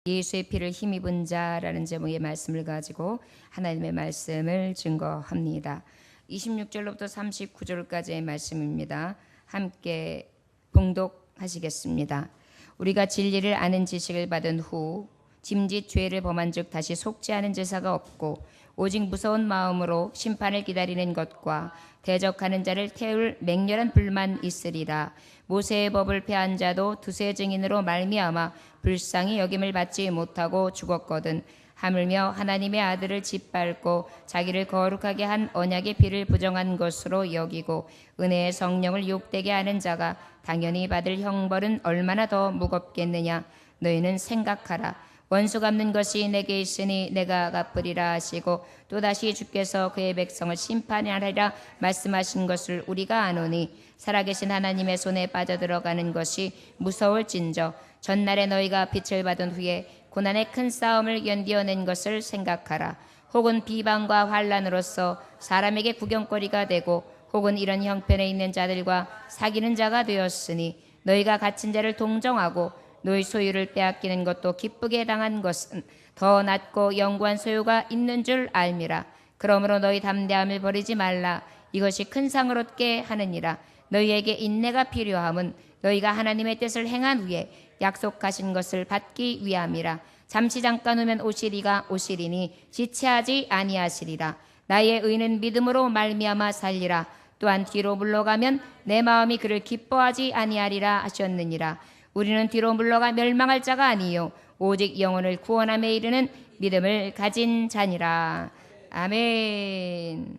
예수의 피를 힘입은 자라는 제목의 말씀을 가지고 하나님의 말씀을 증거합니다. 26절로부터 39절까지의 말씀입니다. 함께 봉독하시겠습니다. 우리가 진리를 아는 지식을 받은 후 짐짓 죄를 범한 즉 다시 속지 않은 제사가 없고 오직 무서운 마음으로 심판을 기다리는 것과 대적하는 자를 태울 맹렬한 불만 있으리라. 모세의 법을 폐한 자도 두세 증인으로 말미암아 불쌍히 여김을 받지 못하고 죽었거든. 하물며 하나님의 아들을 짓밟고 자기를 거룩하게 한 언약의 피를 부정한 것으로 여기고 은혜의 성령을 욕되게 하는 자가 당연히 받을 형벌은 얼마나 더 무겁겠느냐. 너희는 생각하라. 원수 갚는 것이 내게 있으니 내가 갚으리라 하시고 또다시 주께서 그의 백성을 심판하리라 말씀하신 것을 우리가 아노니 살아계신 하나님의 손에 빠져들어가는 것이 무서울진저 전날에 너희가 빛을 받은 후에 고난의 큰 싸움을 견디어낸 것을 생각하라. 혹은 비방과 환난으로서 사람에게 구경거리가 되고 혹은 이런 형편에 있는 자들과 사귀는 자가 되었으니 너희가 갇힌 자를 동정하고 너희 소유를 빼앗기는 것도 기쁘게 당한 것은 더 낫고 영구한 소유가 있는 줄 알미라. 그러므로 너희 담대함을 버리지 말라. 이것이 큰 상을 얻게 하느니라. 너희에게 인내가 필요함은 너희가 하나님의 뜻을 행한 후에 약속하신 것을 받기 위함이라. 잠시 잠깐 오면 오시리니 지체하지 아니하시리라. 나의 의는 믿음으로 말미암아 살리라. 또한 뒤로 물러가면 내 마음이 그를 기뻐하지 아니하리라 하셨느니라. 우리는 뒤로 물러가 멸망할 자가 아니요 오직 영혼을 구원함에 이르는 믿음을 가진 자니라. 아멘.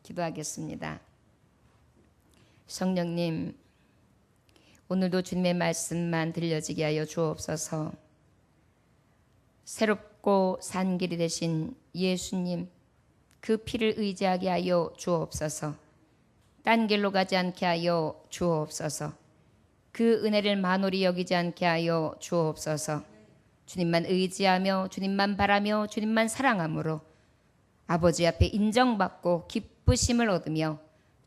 기도하겠습니다. 성령님, 오늘도 주님의 말씀만 들려지게 하여 주옵소서. 새롭고 산 길이 되신 예수님, 그 피를 의지하게 하여 주옵소서. 딴 길로 가지 않게 하여 주옵소서. 그 은혜를 만홀히 여기지 않게 하여 주옵소서. 주님만 의지하며 주님만 바라며 주님만 사랑함으로 아버지 앞에 인정받고 기쁘심을 얻으며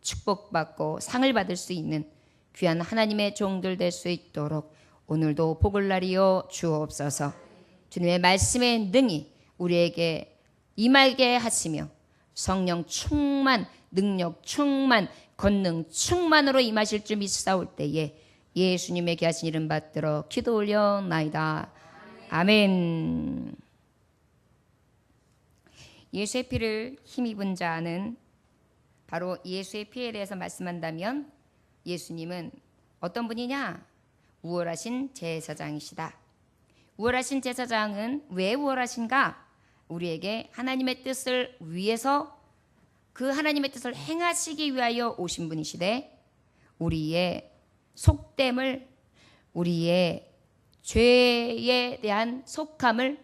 축복받고 상을 받을 수 있는 귀한 하나님의 종들 될 수 있도록 오늘도 복을 나리여 주옵소서. 주님의 말씀의 능히 우리에게 임하게 하시며 성령 충만, 능력 충만, 권능 충만으로 임하실 줄 믿사올 때에 예수님에게 하신 이름 받들어 기도 올려나이다. 아멘. 예수의 피를 힘입은 자는 바로 예수의 피에 대해서 말씀한다면 예수님은 어떤 분이냐? 우월하신 제사장이시다. 우월하신 제사장은 왜 우월하신가? 우리에게 하나님의 뜻을 위해서 그 하나님의 뜻을 행하시기 위하여 오신 분이시되 우리의 속됨을, 우리의 죄에 대한 속함을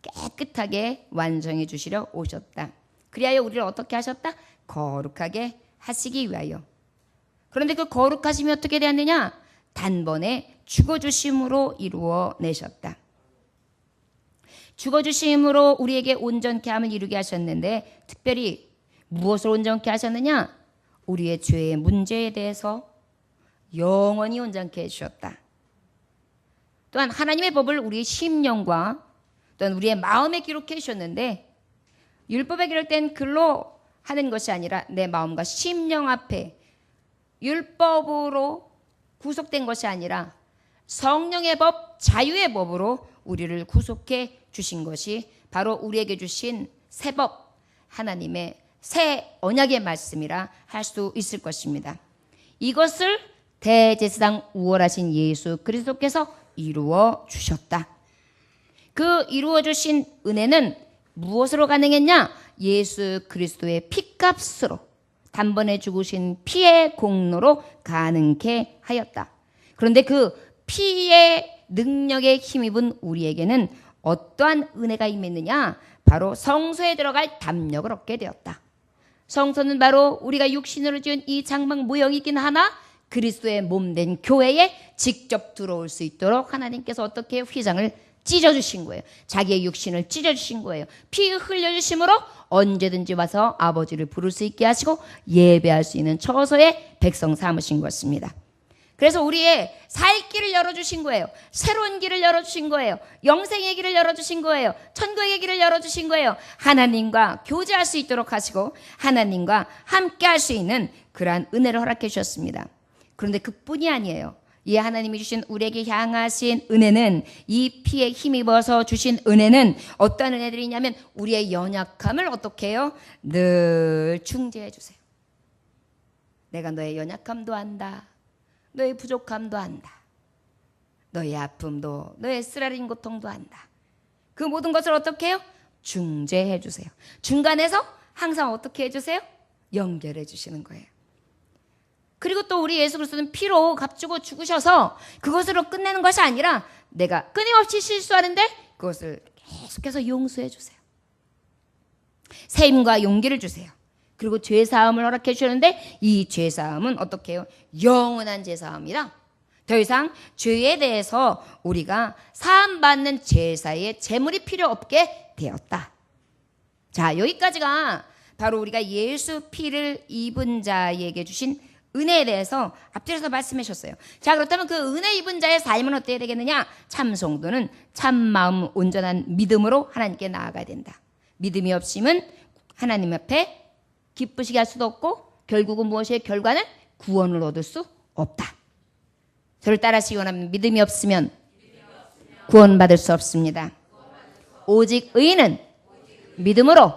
깨끗하게 완성해 주시려 오셨다. 그리하여 우리를 어떻게 하셨다? 거룩하게 하시기 위하여. 그런데 그 거룩하심이 어떻게 되었느냐? 단번에 죽어주심으로 이루어내셨다. 죽어주심으로 우리에게 온전케 함을 이루게 하셨는데 특별히 무엇을 온전케 하셨느냐? 우리의 죄의 문제에 대해서 영원히 온전케 해주셨다. 또한 하나님의 법을 우리의 심령과 또한 우리의 마음에 기록해 주셨는데 율법에 기록된 글로 하는 것이 아니라 내 마음과 심령 앞에 율법으로 구속된 것이 아니라 성령의 법, 자유의 법으로 우리를 구속해 주신 것이 바로 우리에게 주신 새 법, 하나님의 새 언약의 말씀이라 할 수 있을 것입니다. 이것을 대제사장 우월하신 예수 그리스도께서 이루어 주셨다. 그 이루어 주신 은혜는 무엇으로 가능했냐? 예수 그리스도의 피값으로 단번에 죽으신 피의 공로로 가능케 하였다. 그런데 그 피의 능력에 힘입은 우리에게는 어떠한 은혜가 임했느냐? 바로 성소에 들어갈 담력을 얻게 되었다. 성소는 바로 우리가 육신으로 지은 이 장막 모형이긴 하나 그리스도의 몸된 교회에 직접 들어올 수 있도록 하나님께서 어떻게 휘장을 찢어주신 거예요. 자기의 육신을 찢어주신 거예요. 피 흘려주심으로 언제든지 와서 아버지를 부를 수 있게 하시고 예배할 수 있는 처소에 백성 삼으신 것입니다. 그래서 우리의 살 길을 열어주신 거예요. 새로운 길을 열어주신 거예요. 영생의 길을 열어주신 거예요. 천국의 길을 열어주신 거예요. 하나님과 교제할 수 있도록 하시고 하나님과 함께 할 수 있는 그러한 은혜를 허락해 주셨습니다. 그런데 그뿐이 아니에요. 이 하나님이 주신 우리에게 향하신 은혜는, 이 피에 힘입어서 주신 은혜는 어떤 은혜들이냐면 우리의 연약함을 어떻게 해요? 늘 중재해 주세요. 내가 너의 연약함도 안다. 너의 부족함도 안다. 너의 아픔도, 너의 쓰라린 고통도 안다. 그 모든 것을 어떻게 해요? 중재해 주세요. 중간에서 항상 어떻게 해주세요? 연결해 주시는 거예요. 그리고 또 우리 예수 그리스도는 피로 값주고 죽으셔서 그것으로 끝내는 것이 아니라 내가 끊임없이 실수하는데 그것을 계속해서 용서해 주세요. 새 힘과 용기를 주세요. 그리고 죄사함을 허락해 주셨는데 이 죄사함은 어떻게 해요? 영원한 죄사함이라 더 이상 죄에 대해서 우리가 사함받는 제사의 제물이 필요 없게 되었다. 자, 여기까지가 바로 우리가 예수 피를 입은 자에게 주신 은혜에 대해서 앞뒤에서 말씀해 주셨어요. 자, 그렇다면 그 은혜 입은 자의 삶은 어때야 되겠느냐? 참 성도는 참 마음 온전한 믿음으로 하나님께 나아가야 된다. 믿음이 없으면 하나님 앞에 기쁘시게 할 수도 없고 결국은 무엇의 결과는 구원을 얻을 수 없다. 저를 따라하시기 원하면 믿음이 없으면 구원받을 수 없습니다. 오직 의인은 믿음으로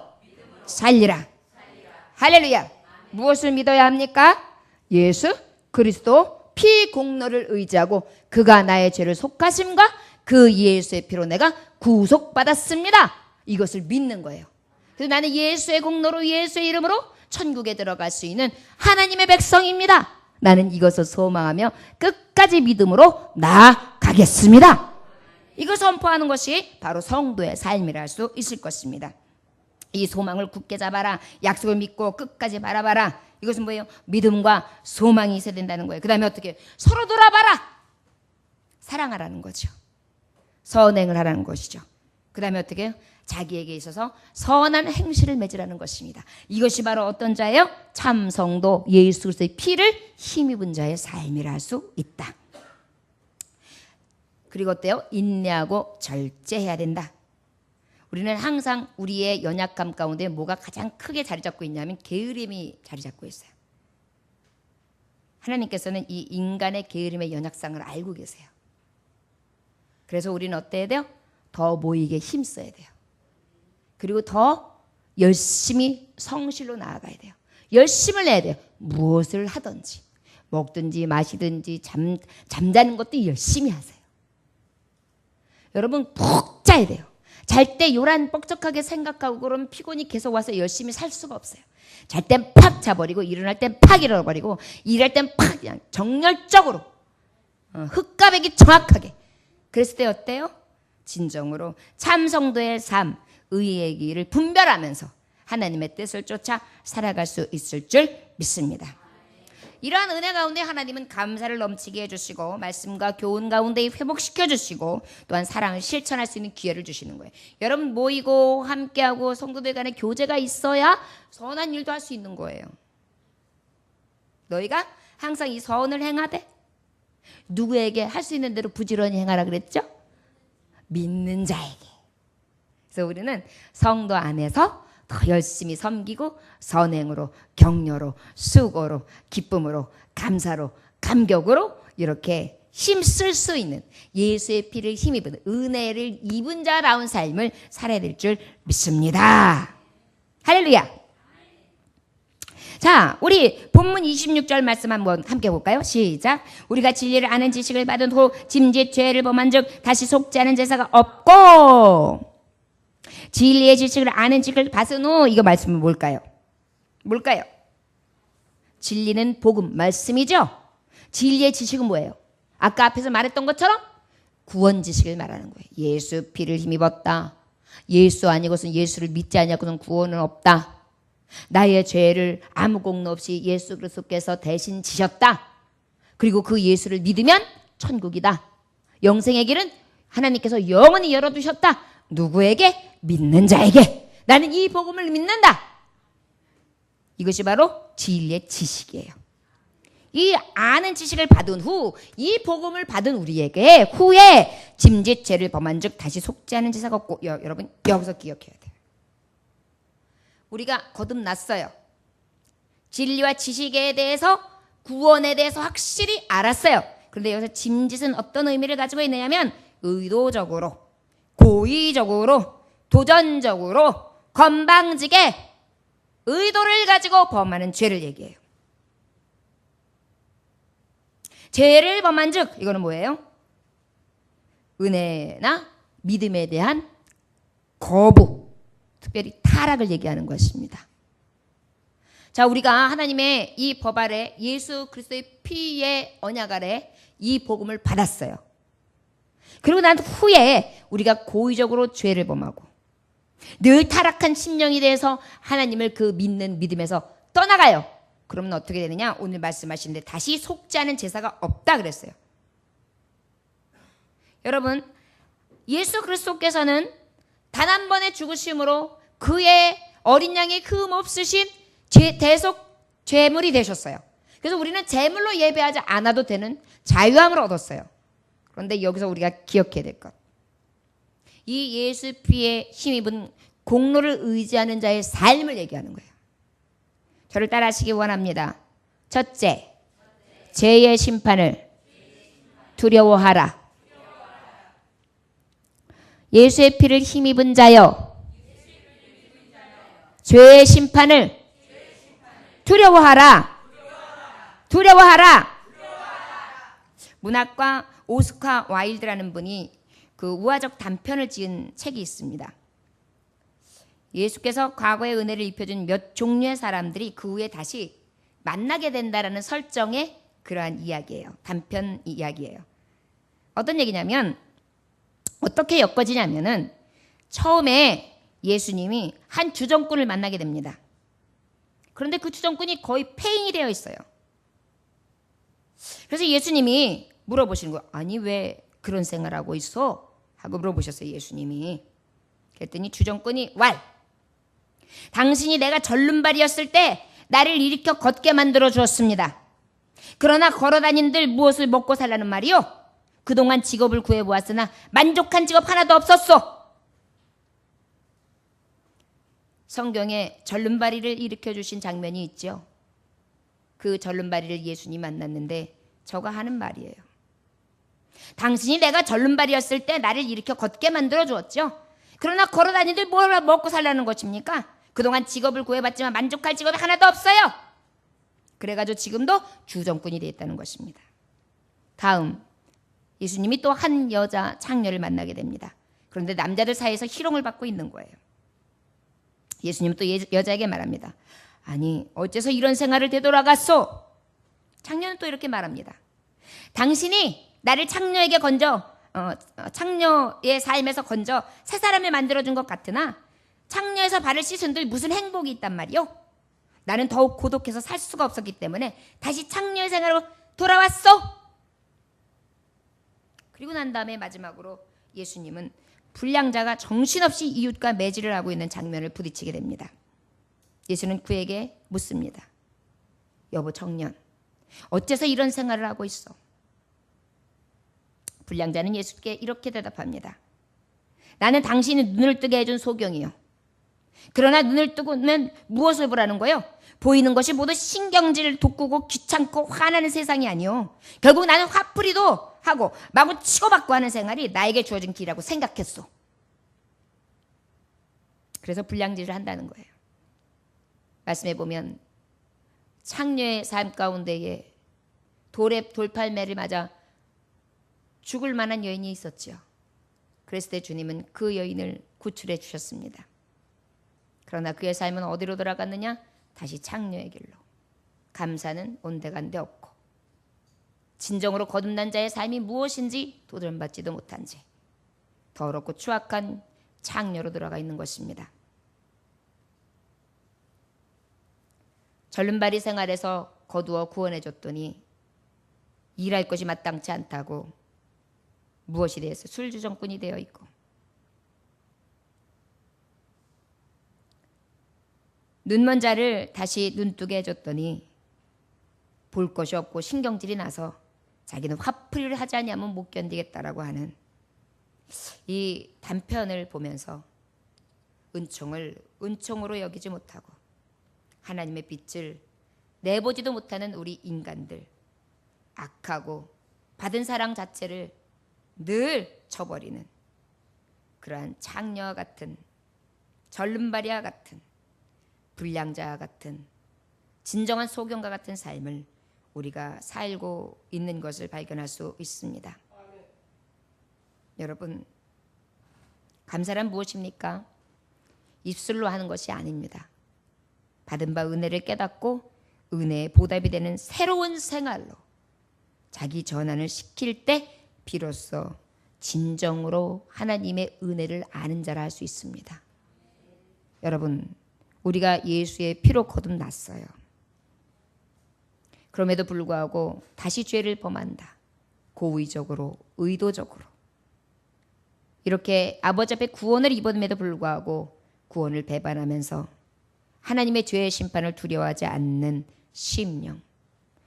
살리라. 할렐루야. 무엇을 믿어야 합니까? 예수 그리스도 피 공로를 의지하고 그가 나의 죄를 속하심과 그 예수의 피로 내가 구속받았습니다. 이것을 믿는 거예요. 그래서 나는 예수의 공로로 예수의 이름으로 천국에 들어갈 수 있는 하나님의 백성입니다. 나는 이것을 소망하며 끝까지 믿음으로 나아가겠습니다. 이걸 선포하는 것이 바로 성도의 삶이라 할 수 있을 것입니다. 이 소망을 굳게 잡아라. 약속을 믿고 끝까지 바라봐라. 이것은 뭐예요? 믿음과 소망이 있어야 된다는 거예요. 그 다음에 어떻게? 서로 돌아봐라. 사랑하라는 거죠. 선행을 하라는 것이죠. 그 다음에 어떻게 해요? 자기에게 있어서 선한 행실을 맺으라는 것입니다. 이것이 바로 어떤 자예요? 참 성도 예수 그리스도의 피를 힘입은 자의 삶이라 할 수 있다. 그리고 어때요? 인내하고 절제해야 된다. 우리는 항상 우리의 연약감 가운데 뭐가 가장 크게 자리 잡고 있냐면 게으름이 자리 잡고 있어요. 하나님께서는 이 인간의 게으름의 연약성을 알고 계세요. 그래서 우리는 어때야 돼요? 더 모이게 힘써야 돼요. 그리고 더 열심히 성실로 나아가야 돼요. 열심을 내야 돼요. 무엇을 하든지 먹든지 마시든지 잠자는 것도 열심히 하세요. 여러분 푹 자야 돼요. 잘 때 요란 뻑적하게 생각하고 그러면 피곤이 계속 와서 열심히 살 수가 없어요. 잘 땐 팍 자버리고 일어날 땐 팍 일어나버리고 일할 땐 팍 그냥 정열적으로 흑가백이 정확하게 그랬을 때 어때요? 진정으로 참성도의 삶, 의의 길을 분별하면서 하나님의 뜻을 쫓아 살아갈 수 있을 줄 믿습니다. 이러한 은혜 가운데 하나님은 감사를 넘치게 해주시고 말씀과 교훈 가운데 회복시켜주시고 또한 사랑을 실천할 수 있는 기회를 주시는 거예요. 여러분 모이고 함께하고 성도들 간의 교제가 있어야 선한 일도 할 수 있는 거예요. 너희가 항상 이 선을 행하되 누구에게 할 수 있는 대로 부지런히 행하라 그랬죠? 믿는 자에게. 그래서 우리는 성도 안에서 더 열심히 섬기고 선행으로 격려로 수고로 기쁨으로 감사로 감격으로 이렇게 힘쓸 수 있는 예수의 피를 힘입은 은혜를 입은 자다운 삶을 살아야 될 줄 믿습니다. 할렐루야. 자, 우리 본문 26절 말씀 한번 함께 볼까요? 시작. 우리가 진리를 아는 지식을 받은 후 짐짓 죄를 범한 즉 다시 속지 않은 제사가 없고 진리의 지식을 아는 지식을 받은 후 이거 말씀은 뭘까요? 뭘까요? 진리는 복음 말씀이죠. 진리의 지식은 뭐예요? 아까 앞에서 말했던 것처럼 구원 지식을 말하는 거예요. 예수 피를 힘입었다. 예수 아니고선 예수를 믿지 아니하고는 구원은 없다. 나의 죄를 아무 공로 없이 예수 그리스도께서 대신 지셨다. 그리고 그 예수를 믿으면 천국이다. 영생의 길은 하나님께서 영원히 열어두셨다. 누구에게? 믿는 자에게. 나는 이 복음을 믿는다. 이것이 바로 진리의 지식이에요. 이 아는 지식을 받은 후 이 복음을 받은 우리에게 후에 짐짓 죄를 범한 즉 다시 속지 않은 제사가 없고 여러분 여기서 기억해야 돼요. 우리가 거듭났어요. 진리와 지식에 대해서 구원에 대해서 확실히 알았어요. 그런데 여기서 짐짓은 어떤 의미를 가지고 있느냐면 의도적으로, 고의적으로, 도전적으로, 건방지게 의도를 가지고 범하는 죄를 얘기해요. 죄를 범한 즉 이거는 뭐예요? 은혜나 믿음에 대한 거부, 특별히 타락을 얘기하는 것입니다. 자, 우리가 하나님의 이 법 아래 예수 그리스도의 피의 언약 아래 이 복음을 받았어요. 그리고 난 후에 우리가 고의적으로 죄를 범하고 늘 타락한 심령이 돼서 하나님을 그 믿는 믿음에서 떠나가요. 그러면 어떻게 되느냐? 오늘 말씀하시는데 다시 속지 않은 제사가 없다 그랬어요. 여러분, 예수 그리스도께서는 단 한 번의 죽으심으로 그의 어린 양의 흠 없으신 대속 제물이 되셨어요. 그래서 우리는 제물로 예배하지 않아도 되는 자유함을 얻었어요. 그런데 여기서 우리가 기억해야 될 것. 이 예수 피에 힘입은 공로를 의지하는 자의 삶을 얘기하는 거예요. 저를 따라하시기 원합니다. 첫째, 죄의 심판을 두려워하라. 예수의 피를 힘입은 자여, 죄의 심판을 두려워하라. 두려워하라. 문학가 오스카 와일드라는 분이 그 우화적 단편을 지은 책이 있습니다. 예수께서 과거의 은혜를 입혀준 몇 종류의 사람들이 그 후에 다시 만나게 된다라는 설정의 그러한 이야기예요. 단편 이야기예요. 어떤 얘기냐면 어떻게 엮어지냐면은 처음에 예수님이 한 주정꾼을 만나게 됩니다. 그런데 그 주정꾼이 거의 폐인이 되어 있어요. 그래서 예수님이 물어보시는 거예요. 아니 왜 그런 생활하고 있어? 하고 물어보셨어요. 예수님이. 그랬더니 주정꾼이 당신이 내가 절름발이었을 때 나를 일으켜 걷게 만들어 주었습니다. 그러나 걸어다닌들 무엇을 먹고 살라는 말이요? 그동안 직업을 구해보았으나 만족한 직업 하나도 없었소. 성경에 절름발이를 일으켜 주신 장면이 있죠. 그 절름발이를 예수님이 만났는데 저가 하는 말이에요. 당신이 내가 절름발이었을 때 나를 일으켜 걷게 만들어 주었죠. 그러나 걸어다니들 뭘 먹고 살라는 것입니까? 그동안 직업을 구해봤지만 만족할 직업이 하나도 없어요. 그래가지고 지금도 주정꾼이 되어 있다는 것입니다. 다음 예수님이 또 한 여자 창녀를 만나게 됩니다. 그런데 남자들 사이에서 희롱을 받고 있는 거예요. 예수님은 또 여자에게 말합니다. 아니 어째서 이런 생활을 되돌아갔소? 창녀는 또 이렇게 말합니다. 당신이 나를 창녀에게 창녀의 삶에서 건져 새 사람을 만들어준 것 같으나 창녀에서 발을 씻은들 무슨 행복이 있단 말이오? 나는 더욱 고독해서 살 수가 없었기 때문에 다시 창녀의 생활로 돌아왔소. 그리고 난 다음에 마지막으로 예수님은 불량자가 정신없이 이웃과 매질을 하고 있는 장면을 부딪히게 됩니다. 예수는 그에게 묻습니다. 여보 청년, 어째서 이런 생활을 하고 있어? 불량자는 예수께 이렇게 대답합니다. 나는 당신이 눈을 뜨게 해준 소경이요. 그러나 눈을 뜨고는 무엇을 보라는 거요? 보이는 것이 모두 신경질을 돋구고 귀찮고 화나는 세상이 아니요. 결국 나는 화풀이도 하고 마구 치고받고 하는 생활이 나에게 주어진 길이라고 생각했어. 그래서 불량질을 한다는 거예요. 말씀해 보면 창녀의 삶 가운데에 돌팔매를 맞아 죽을 만한 여인이 있었죠. 그랬을 때 주님은 그 여인을 구출해 주셨습니다. 그러나 그의 삶은 어디로 돌아갔느냐? 다시 창녀의 길로. 감사는 온데간데 없고 진정으로 거듭난 자의 삶이 무엇인지 도전받지도 못한 채 더럽고 추악한 창녀로 들어가 있는 것입니다. 절름발이 생활에서 거두어 구원해 줬더니 일할 것이 마땅치 않다고 무엇이 되어서 술주정꾼이 되어 있고 눈먼 자를 다시 눈뜨게 해줬더니 볼 것이 없고 신경질이 나서 자기는 화풀이를 하지 아니하면 못 견디겠다라고 하는 이 단편을 보면서 은총을 은총으로 여기지 못하고 하나님의 빛을 내보지도 못하는 우리 인간들, 악하고 받은 사랑 자체를 늘 쳐버리는 그러한 창녀와 같은, 절름발이와 같은, 불량자와 같은, 진정한 소경과 같은 삶을 우리가 살고 있는 것을 발견할 수 있습니다. 여러분, 감사란 무엇입니까? 입술로 하는 것이 아닙니다. 받은 바 은혜를 깨닫고 은혜의 보답이 되는 새로운 생활로 자기 전환을 시킬 때 비로소 진정으로 하나님의 은혜를 아는 자라 할 수 있습니다. 여러분, 우리가 예수의 피로 거듭났어요. 그럼에도 불구하고 다시 죄를 범한다. 고의적으로, 의도적으로. 이렇게 아버지 앞에 구원을 입었음에도 불구하고 구원을 배반하면서 하나님의 죄의 심판을 두려워하지 않는 심령,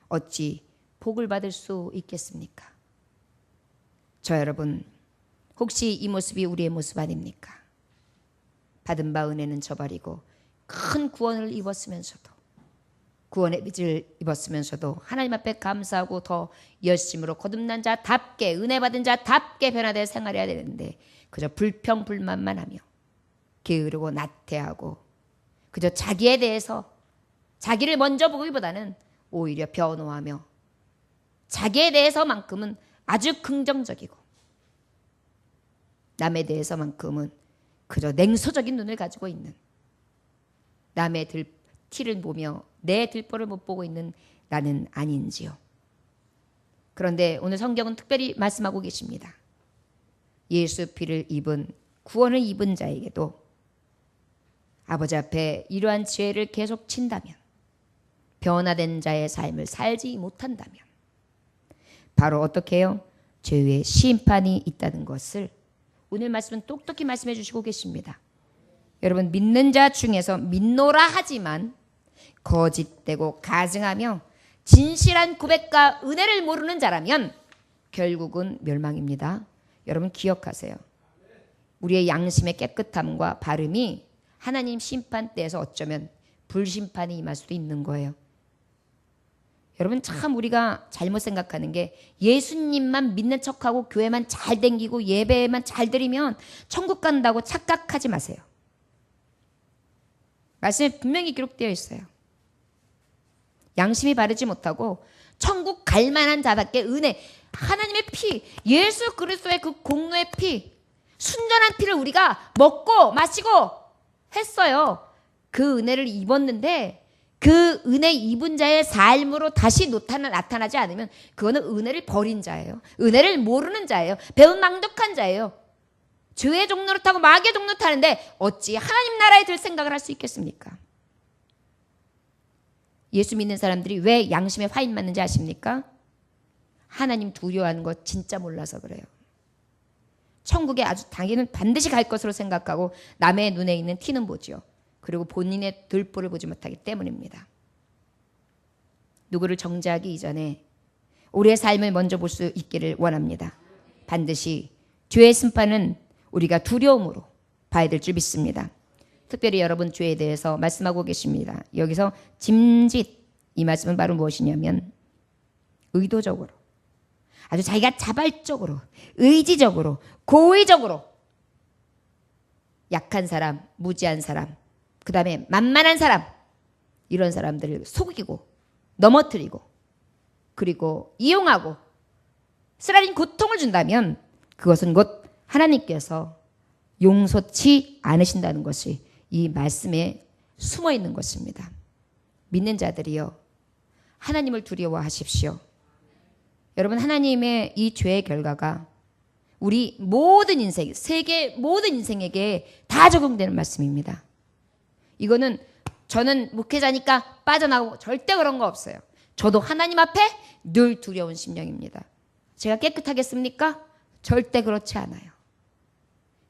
어찌 복을 받을 수 있겠습니까? 저 여러분, 혹시 이 모습이 우리의 모습 아닙니까? 받은 바 은혜는 저버리고 큰 구원을 입었으면서도, 구원의 빚을 입었으면서도 하나님 앞에 감사하고 더 열심으로 거듭난 자답게, 은혜 받은 자답게 변화되어 생활해야 되는데 그저 불평불만만 하며 게으르고 나태하고 그저 자기에 대해서 자기를 먼저 보기보다는 오히려 변호하며 자기에 대해서만큼은 아주 긍정적이고 남에 대해서만큼은 그저 냉소적인 눈을 가지고 있는, 남의 티를 보며 내 들보를 못 보고 있는 나는 아닌지요. 그런데 오늘 성경은 특별히 말씀하고 계십니다. 예수 피를 입은, 구원을 입은 자에게도 아버지 앞에 이러한 죄를 계속 친다면, 변화된 자의 삶을 살지 못한다면 바로 어떻게 해요? 죄의 심판이 있다는 것을 오늘 말씀은 똑똑히 말씀해 주시고 계십니다. 여러분, 믿는 자 중에서 믿노라 하지만 거짓되고 가증하며 진실한 고백과 은혜를 모르는 자라면 결국은 멸망입니다. 여러분 기억하세요. 우리의 양심의 깨끗함과 바름이 하나님 심판 때에서 어쩌면 불심판이 임할 수도 있는 거예요. 여러분, 참 우리가 잘못 생각하는 게 예수님만 믿는 척하고 교회만 잘 댕기고 예배만 잘 드리면 천국 간다고 착각하지 마세요. 말씀에 분명히 기록되어 있어요. 양심이 바르지 못하고 천국 갈 만한 자답게 은혜, 하나님의 피, 예수 그리스도의 그 공로의 피, 순전한 피를 우리가 먹고 마시고 했어요. 그 은혜를 입었는데 그 은혜 입은 자의 삶으로 다시 나타나지 않으면 그거는 은혜를 버린 자예요. 은혜를 모르는 자예요. 배은망덕한 자예요. 죄의 종로를 타고 마귀의 종로를 타는데 어찌 하나님 나라에 들 생각을 할 수 있겠습니까? 예수 믿는 사람들이 왜 양심에 화인 맞는지 아십니까? 하나님 두려워하는 거 진짜 몰라서 그래요. 천국에 아주 당연히 반드시 갈 것으로 생각하고 남의 눈에 있는 티는 보죠. 그리고 본인의 들보를 보지 못하기 때문입니다. 누구를 정죄하기 이전에 우리의 삶을 먼저 볼 수 있기를 원합니다. 반드시 죄의 심판은 우리가 두려움으로 봐야 될 줄 믿습니다. 특별히 여러분 죄에 대해서 말씀하고 계십니다. 여기서 짐짓, 이 말씀은 바로 무엇이냐면 의도적으로, 아주 자기가 자발적으로, 의지적으로, 고의적으로 약한 사람, 무지한 사람, 그 다음에 만만한 사람, 이런 사람들을 속이고 넘어뜨리고 그리고 이용하고 쓰라린 고통을 준다면 그것은 곧 하나님께서 용서치 않으신다는 것이 이 말씀에 숨어 있는 것입니다. 믿는 자들이여, 하나님을 두려워하십시오. 여러분, 하나님의 이 죄의 결과가 우리 모든 인생, 세계 모든 인생에게 다 적용되는 말씀입니다. 이거는 저는 목회자니까 빠져나가고 절대 그런 거 없어요. 저도 하나님 앞에 늘 두려운 심령입니다. 제가 깨끗하겠습니까? 절대 그렇지 않아요.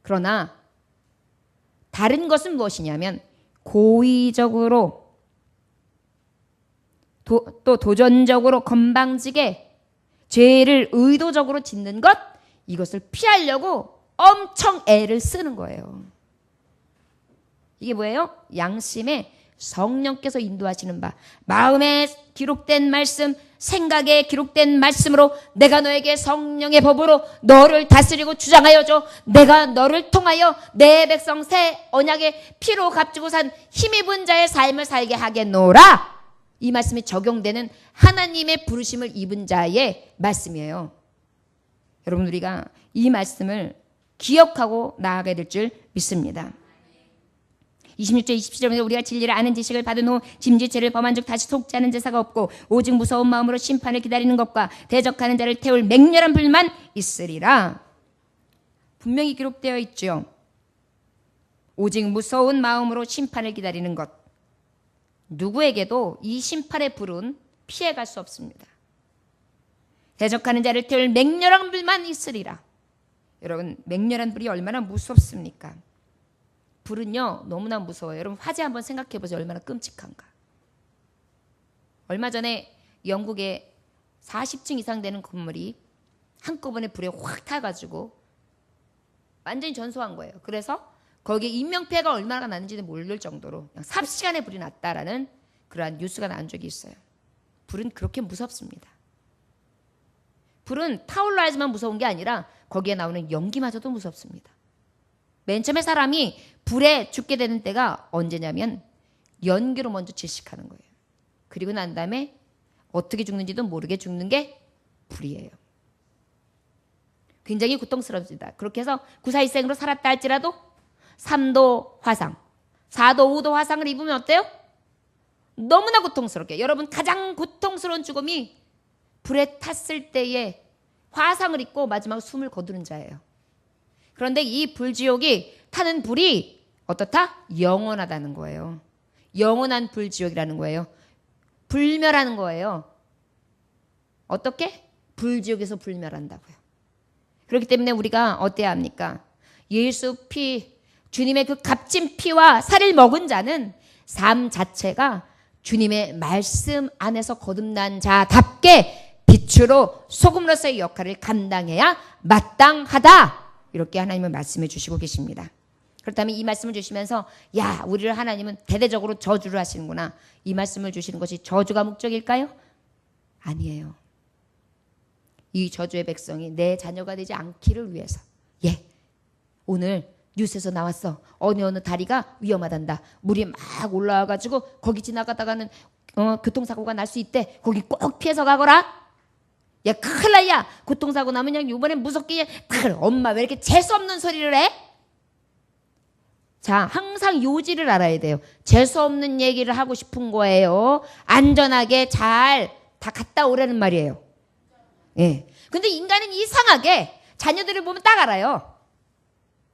그러나 다른 것은 무엇이냐면 고의적으로 또 도전적으로 건방지게 죄를 의도적으로 짓는 것, 이것을 피하려고 엄청 애를 쓰는 거예요. 이게 뭐예요? 양심에 성령께서 인도하시는 바, 마음에 기록된 말씀, 생각에 기록된 말씀으로 내가 너에게 성령의 법으로 너를 다스리고 주장하여 줘. 내가 너를 통하여 내 백성 새 언약의 피로 값주고 산 힘입은 자의 삶을 살게 하겠노라. 이 말씀이 적용되는 하나님의 부르심을 입은 자의 말씀이에요. 여러분, 우리가 이 말씀을 기억하고 나아가야 될 줄 믿습니다. 26절 27절에서 우리가 진리를 아는 지식을 받은 후 짐짓죄를 범한 즉 다시 속지 않은 제사가 없고 오직 무서운 마음으로 심판을 기다리는 것과 대적하는 자를 태울 맹렬한 불만 있으리라. 분명히 기록되어 있죠. 오직 무서운 마음으로 심판을 기다리는 것. 누구에게도 이 심판의 불은 피해갈 수 없습니다. 대적하는 자를 태울 맹렬한 불만 있으리라. 여러분, 맹렬한 불이 얼마나 무섭습니까? 불은요 너무나 무서워요. 여러분, 화재 한번 생각해 보세요. 얼마나 끔찍한가. 얼마 전에 영국에 40층 이상 되는 건물이 한꺼번에 불에 확 타가지고 완전히 전소한 거예요. 그래서 거기에 인명피해가 얼마나 났는지도 모를 정도로 그냥 삽시간에 불이 났다라는 그러한 뉴스가 난 적이 있어요. 불은 그렇게 무섭습니다. 불은 타올라야지만 무서운 게 아니라 거기에 나오는 연기마저도 무섭습니다. 맨 처음에 사람이 불에 죽게 되는 때가 언제냐면 연기로 먼저 질식하는 거예요. 그리고 난 다음에 어떻게 죽는지도 모르게 죽는 게 불이에요. 굉장히 고통스럽습니다. 그렇게 해서 구사일생으로 살았다 할지라도 3도 화상, 4도, 5도 화상을 입으면 어때요? 너무나 고통스럽게. 여러분, 가장 고통스러운 죽음이 불에 탔을 때에 화상을 입고 마지막 숨을 거두는 자예요. 그런데 이 불지옥이 타는 불이 어떻다? 영원하다는 거예요. 영원한 불지옥이라는 거예요. 불멸하는 거예요. 어떻게? 불지옥에서 불멸한다고요. 그렇기 때문에 우리가 어때야 합니까? 예수 피, 주님의 그 값진 피와 살을 먹은 자는 삶 자체가 주님의 말씀 안에서 거듭난 자답게 빛으로 소금으로서의 역할을 감당해야 마땅하다. 이렇게 하나님은 말씀해 주시고 계십니다. 그렇다면 이 말씀을 주시면서 야, 우리를 하나님은 대대적으로 저주를 하시는구나. 이 말씀을 주시는 것이 저주가 목적일까요? 아니에요. 이 저주의 백성이 내 자녀가 되지 않기를 위해서. 예, 오늘 뉴스에서 나왔어. 어느 다리가 위험하단다. 물이 막 올라와가지고 거기 지나가다가는 교통사고가 날 수 있대. 거기 꼭 피해서 가거라. 야, 큰일 나야. 교통사고 나면 그냥 이번엔 무섭게 엄마 왜 이렇게 재수없는 소리를 해? 자, 항상 요지를 알아야 돼요. 재수없는 얘기를 하고 싶은 거예요. 안전하게 잘 다 갔다 오라는 말이에요. 예. 근데 인간은 이상하게 자녀들을 보면 딱 알아요.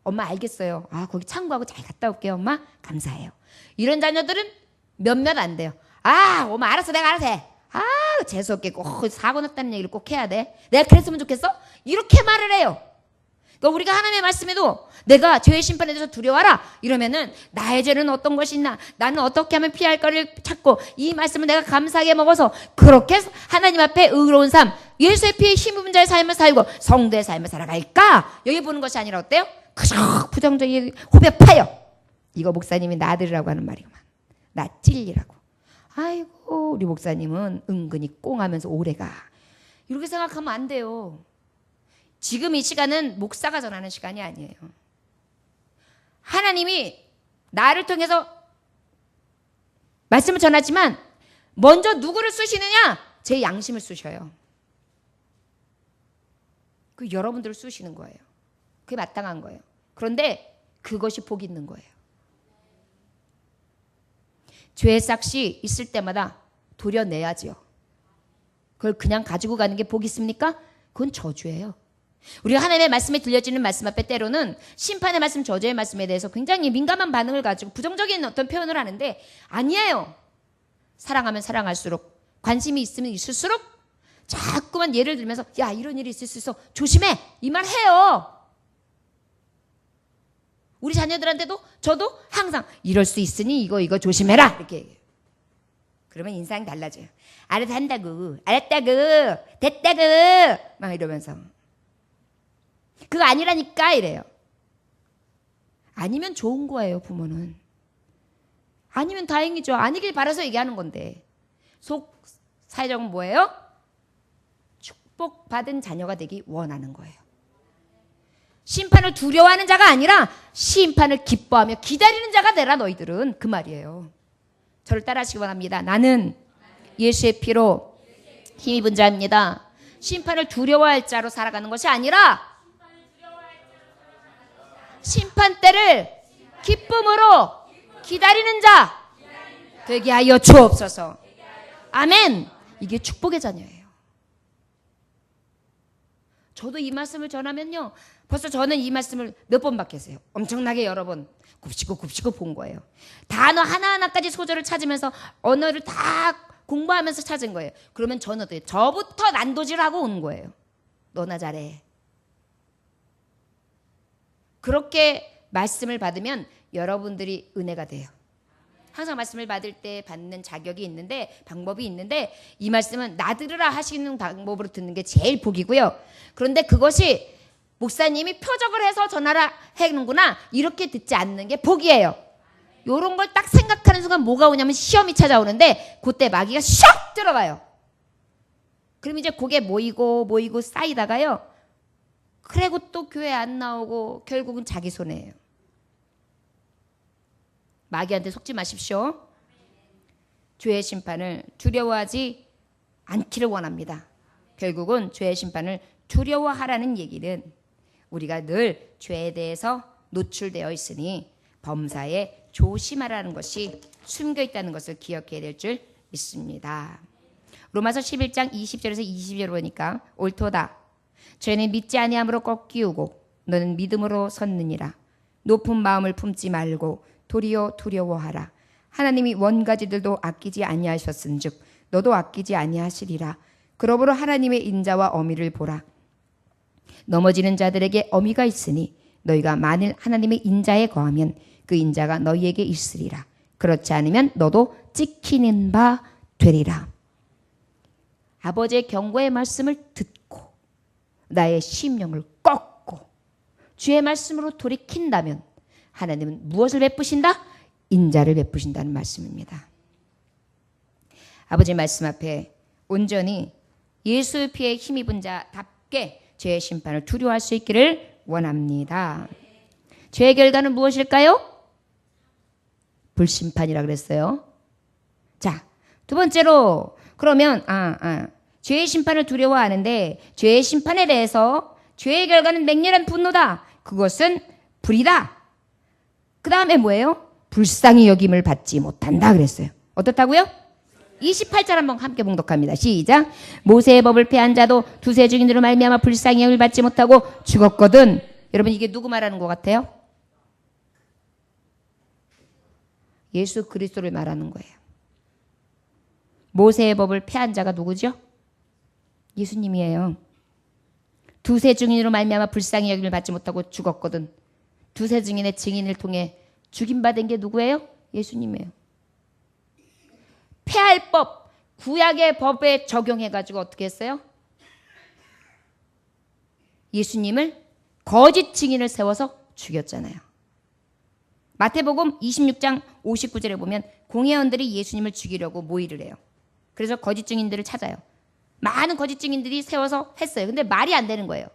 엄마 알겠어요. 아, 거기 참고하고 잘 갔다 올게요. 엄마 감사해요. 이런 자녀들은 몇몇 안 돼요. 아, 엄마 알았어. 내가 알아서 해. 아, 재수없게 꼭 사고 났다는 얘기를 꼭 해야 돼. 내가 그랬으면 좋겠어? 이렇게 말을 해요. 그러니까 우리가 하나님의 말씀에도 내가 죄의 심판에 대해서 두려워하라 이러면은 나의 죄는 어떤 것이 있나, 나는 어떻게 하면 피할 거를 찾고 이 말씀을 내가 감사하게 먹어서 그렇게 하나님 앞에 의로운 삶, 예수의 피에 힘입은 자의 삶을 살고 성도의 삶을 살아갈까? 여기 보는 것이 아니라 어때요? 그저 부정적인 호배 파여. 이거 목사님이 나들으라고 하는 말이구만. 나 찔리라고. 아이고, 우리 목사님은 은근히 꽁하면서 오래가. 이렇게 생각하면 안 돼요. 지금 이 시간은 목사가 전하는 시간이 아니에요. 하나님이 나를 통해서 말씀을 전하지만 먼저 누구를 쓰시느냐? 제 양심을 쓰셔요. 그 여러분들을 쓰시는 거예요. 그게 마땅한 거예요. 그런데 그것이 복이 있는 거예요. 죄의 싹이 있을 때마다 도려내야지요. 그걸 그냥 가지고 가는 게 복이 있습니까? 그건 저주예요. 우리가 하나님의 말씀에 들려지는 말씀 앞에 때로는 심판의 말씀, 저주의 말씀에 대해서 굉장히 민감한 반응을 가지고 부정적인 어떤 표현을 하는데 아니에요. 사랑하면 사랑할수록, 관심이 있으면 있을수록 자꾸만 예를 들면서 야, 이런 일이 있을 수 있어. 조심해. 이 말 해요. 우리 자녀들한테도 저도 항상 이럴 수 있으니 이거 조심해라. 이렇게 얘기해요. 그러면 인상이 달라져요. 알아서 한다고, 알았다고, 됐다고 막 이러면서 그거 아니라니까 이래요. 아니면 좋은 거예요. 부모는 아니면 다행이죠. 아니길 바라서 얘기하는 건데 속 사정은 뭐예요? 축복받은 자녀가 되기 원하는 거예요. 심판을 두려워하는 자가 아니라 심판을 기뻐하며 기다리는 자가 되라 너희들은, 그 말이에요. 저를 따라하시기 바랍니다. 나는 예수의 피로 힘입은 자입니다. 심판을 두려워할 자로 살아가는 것이 아니라 심판 때를 기쁨으로 기다리는 자 되게 하여 주옵소서. 아멘. 이게 축복의 자녀예요. 저도 이 말씀을 전하면요, 벌써 저는 이 말씀을 몇 번 받겠어요. 엄청나게 여러 번 굽시고 본 거예요. 단어 하나하나까지 소절을 찾으면서 언어를 다 공부하면서 찾은 거예요. 그러면 저는 어때요? 저부터 난도질하고 오는 거예요. 너나 잘해. 그렇게 말씀을 받으면 여러분들이 은혜가 돼요. 항상 말씀을 받을 때 받는 자격이 있는데, 방법이 있는데, 이 말씀은 나 들으라 하시는 방법으로 듣는 게 제일 복이고요. 그런데 그것이 목사님이 표적을 해서 전하라 하는구나 이렇게 듣지 않는 게 복이에요. 이런 걸 딱 생각하는 순간 뭐가 오냐면 시험이 찾아오는데 그때 마귀가 샥 들어가요. 그럼 이제 그게 모이고 쌓이다가요, 그리고 또 교회 안 나오고 결국은 자기 손해예요. 마귀한테 속지 마십시오. 죄의 심판을 두려워하지 않기를 원합니다. 결국은 죄의 심판을 두려워하라는 얘기는 우리가 늘 죄에 대해서 노출되어 있으니 범사에 조심하라는 것이 숨겨 있다는 것을 기억해야 될 줄 믿습니다. 로마서 11장 20절에서 22절 보니까 옳도다. 죄는 믿지 아니함으로 꺾이우고 너는 믿음으로 섰느니라. 높은 마음을 품지 말고 도리어 두려워하라. 하나님이 원가지들도 아끼지 아니하셨은즉 너도 아끼지 아니하시리라. 그러므로 하나님의 인자와 어미를 보라. 넘어지는 자들에게 어미가 있으니 너희가 만일 하나님의 인자에 거하면 그 인자가 너희에게 있으리라. 그렇지 않으면 너도 찍히는 바 되리라. 아버지의 경고의 말씀을 듣고 나의 심령을 꺾고 주의 말씀으로 돌이킨다면 하나님은 무엇을 베푸신다? 인자를 베푸신다는 말씀입니다. 아버지의 말씀 앞에 온전히 예수의 피에 힘입은 자답게 죄의 심판을 두려워할 수 있기를 원합니다. 죄의 결과는 무엇일까요? 불심판이라 그랬어요. 자, 두 번째로 그러면 죄의 심판을 두려워하는데 죄의 심판에 대해서 죄의 결과는 맹렬한 분노다. 그것은 불이다. 그 다음에 뭐예요? 불쌍히 여김을 받지 못한다 그랬어요. 어떻다고요? 28절 한번 함께 봉독합니다. 시작. 모세의 법을 폐한 자도 두세 증인으로 말미암아 불쌍히 여김을 받지 못하고 죽었거든. 여러분 이게 누구 말하는 것 같아요? 예수 그리스도를 말하는 거예요. 모세의 법을 폐한 자가 누구죠? 예수님이에요. 두세 증인으로 말미암아 불쌍히 여김을 받지 못하고 죽었거든. 두세 증인의 증인을 통해 죽임받은 게 누구예요? 예수님이에요. 폐할 법, 구약의 법에 적용해가지고 어떻게 했어요? 예수님을 거짓 증인을 세워서 죽였잖아요. 마태복음 26장 59절에 보면 공회원들이 예수님을 죽이려고 모의를 해요. 그래서 거짓 증인들을 찾아요. 많은 거짓 증인들이 세워서 했어요. 근데 말이 안 되는 거예요.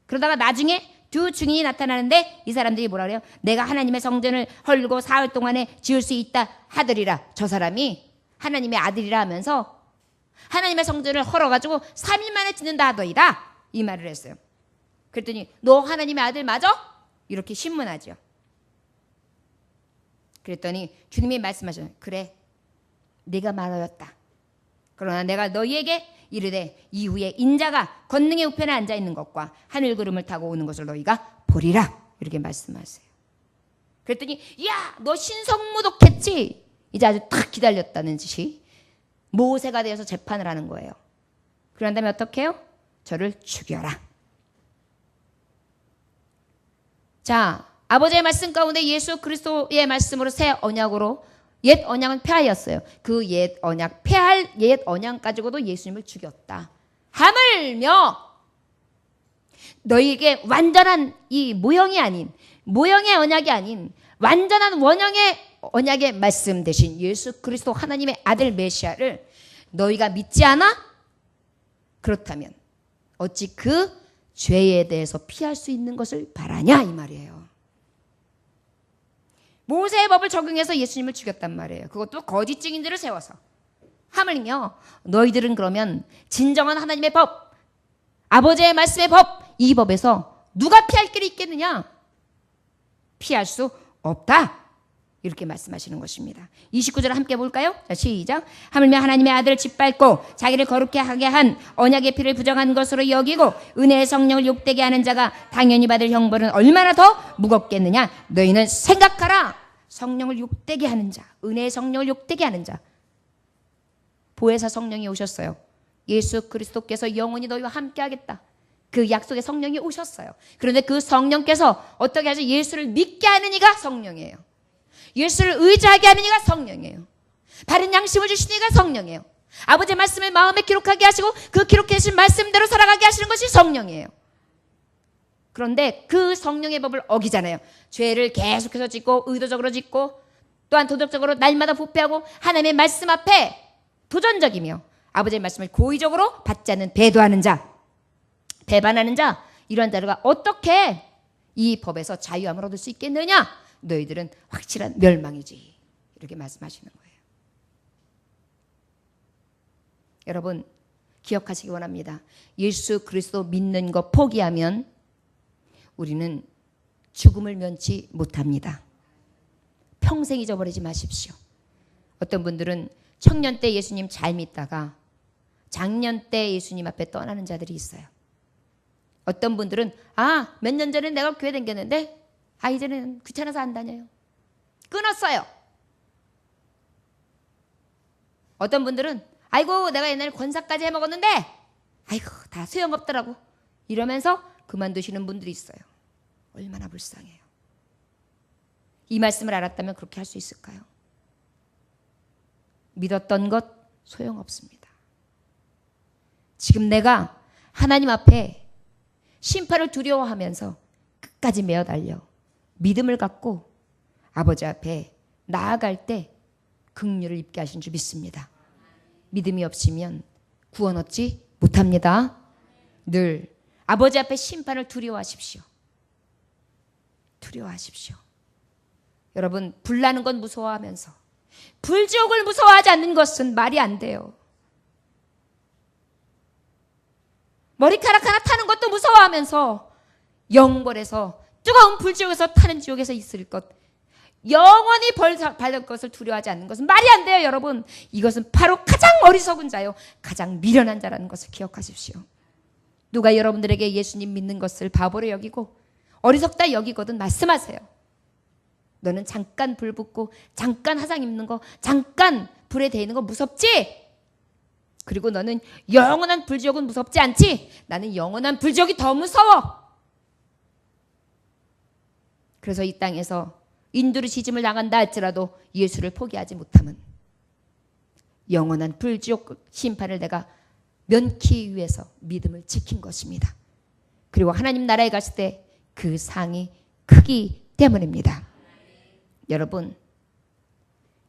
그러다가 나중에 두 증인이 나타나는데 이 사람들이 뭐라 그래요? 내가 하나님의 성전을 헐고 사흘 동안에 지을 수 있다 하더리라. 저 사람이 하나님의 아들이라 하면서 하나님의 성전을 헐어가지고 3일 만에 짓는다 하더이다. 이 말을 했어요. 그랬더니 너 하나님의 아들 맞아? 이렇게 신문하죠. 그랬더니 주님이 말씀하셨어요. 그래, 네가 말하였다. 그러나 내가 너희에게 이르되 이후에 인자가 권능의 우편에 앉아있는 것과 하늘 구름을 타고 오는 것을 너희가 보리라. 이렇게 말씀하세요. 그랬더니 야, 너 신성모독했지? 이제 아주 탁 기다렸다는 짓이 모세가 되어서 재판을 하는 거예요. 그런 다음에 어떻게 해요? 저를 죽여라. 자, 아버지의 말씀 가운데 예수 그리스도의 말씀으로 새 언약으로 옛 언약은 폐하였어요. 그 옛 언약, 폐할 옛 언약 가지고도 예수님을 죽였다. 하물며 너희에게 완전한 이 모형이 아닌, 모형의 언약이 아닌 완전한 원형의 언약의 말씀 대신 예수 그리스도 하나님의 아들 메시아를 너희가 믿지 않아? 그렇다면 어찌 그 죄에 대해서 피할 수 있는 것을 바라냐 이 말이에요. 모세의 법을 적용해서 예수님을 죽였단 말이에요. 그것도 거짓 증인들을 세워서. 하물며 너희들은 그러면 진정한 하나님의 법, 아버지의 말씀의 법, 이 법에서 누가 피할 길이 있겠느냐? 피할 수 없다. 이렇게 말씀하시는 것입니다. 29절 함께 볼까요? 자, 시작. 하물며 하나님의 아들을 짓밟고 자기를 거룩게 하게 한 언약의 피를 부정한 것으로 여기고 은혜의 성령을 욕되게 하는 자가 당연히 받을 형벌은 얼마나 더 무겁겠느냐? 너희는 생각하라. 성령을 욕되게 하는 자, 은혜의 성령을 욕되게 하는 자. 보혜사 성령이 오셨어요. 예수 그리스도께서 영원히 너희와 함께 하겠다. 그 약속의 성령이 오셨어요. 그런데 그 성령께서 어떻게 하죠? 예수를 믿게 하는 이가 성령이에요. 예수를 의지하게 하는 이가 성령이에요. 바른 양심을 주시는 이가 성령이에요. 아버지의 말씀을 마음에 기록하게 하시고 그 기록해 주신 말씀대로 살아가게 하시는 것이 성령이에요. 그런데 그 성령의 법을 어기잖아요. 죄를 계속해서 짓고 의도적으로 짓고 또한 도덕적으로 날마다 부패하고 하나님의 말씀 앞에 도전적이며 아버지의 말씀을 고의적으로 받지 않는 배도하는 자, 배반하는 자, 이런 자가 어떻게 이 법에서 자유함을 얻을 수 있겠느냐? 너희들은 확실한 멸망이지. 이렇게 말씀하시는 거예요. 여러분 기억하시기 원합니다. 예수 그리스도 믿는 거 포기하면 우리는 죽음을 면치 못합니다. 평생 잊어버리지 마십시오. 어떤 분들은 청년 때 예수님 잘 믿다가 장년 때 예수님 앞에 떠나는 자들이 있어요. 어떤 분들은 몇 년 전에 내가 교회 다녔는데 이제는 귀찮아서 안 다녀요. 끊었어요. 어떤 분들은 아이고 내가 옛날에 권사까지 해먹었는데 아이고 다 소용없더라고 이러면서 그만두시는 분들이 있어요. 얼마나 불쌍해요. 이 말씀을 알았다면 그렇게 할 수 있을까요? 믿었던 것 소용없습니다. 지금 내가 하나님 앞에 심판을 두려워하면서 끝까지 메어 달려 믿음을 갖고 아버지 앞에 나아갈 때 긍휼을 입게 하신 줄 믿습니다. 믿음이 없으면 구원 얻지 못합니다. 늘 아버지 앞에 심판을 두려워하십시오. 두려워하십시오. 여러분 불나는 건 무서워하면서 불지옥을 무서워하지 않는 것은 말이 안 돼요. 머리카락 하나 타는 것도 무서워하면서 영벌에서 뜨거운 불지옥에서 타는 지옥에서 있을 것, 영원히 벌 받을 것을 두려워하지 않는 것은 말이 안 돼요. 여러분 이것은 바로 가장 어리석은 자요 가장 미련한 자라는 것을 기억하십시오. 누가 여러분들에게 예수님 믿는 것을 바보로 여기고 어리석다 여기거든 말씀하세요. 너는 잠깐 불 붙고 잠깐 화상 입는 거 잠깐 불에 데이는 거 무섭지? 그리고 너는 영원한 불지옥은 무섭지 않지? 나는 영원한 불지옥이 더 무서워. 그래서 이 땅에서 인두리 시즘을 당한다 할지라도 예수를 포기하지 못하면 영원한 불지옥 심판을 내가 면키 위해서 믿음을 지킨 것입니다. 그리고 하나님 나라에 갔을 때 그 상이 크기 때문입니다. 여러분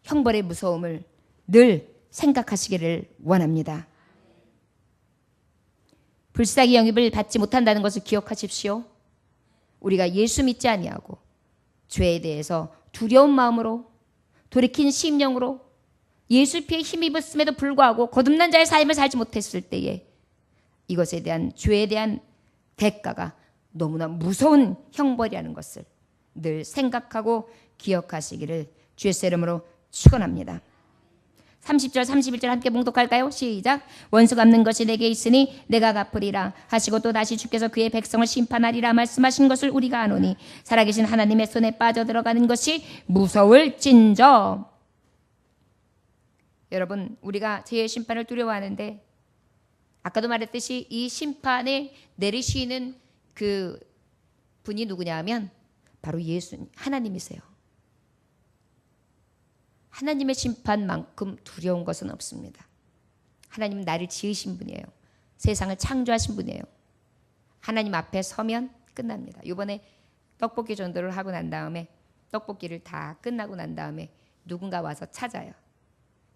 형벌의 무서움을 늘 생각하시기를 원합니다. 불사기 영입을 받지 못한다는 것을 기억하십시오. 우리가 예수 믿지 아니하고 죄에 대해서 두려운 마음으로 돌이킨 심령으로 예수 피에 힘입었음에도 불구하고 거듭난 자의 삶을 살지 못했을 때에 이것에 대한 죄에 대한 대가가 너무나 무서운 형벌이라는 것을 늘 생각하고 기억하시기를 주의 이름으로 축원합니다. 30절 31절 함께 봉독할까요? 시작. 원수 갚는 것이 내게 있으니 내가 갚으리라 하시고 또 다시 주께서 그의 백성을 심판하리라 말씀하신 것을 우리가 아노니 살아계신 하나님의 손에 빠져들어가는 것이 무서울진저. 여러분 우리가 죄의 심판을 두려워하는데 아까도 말했듯이 이 심판을 내리시는 그 분이 누구냐 하면 바로 예수 하나님이세요. 하나님의 심판만큼 두려운 것은 없습니다. 하나님은 나를 지으신 분이에요. 세상을 창조하신 분이에요. 하나님 앞에 서면 끝납니다. 이번에 떡볶이 전도를 하고 난 다음에 떡볶이를 다 끝나고 난 다음에 누군가 와서 찾아요.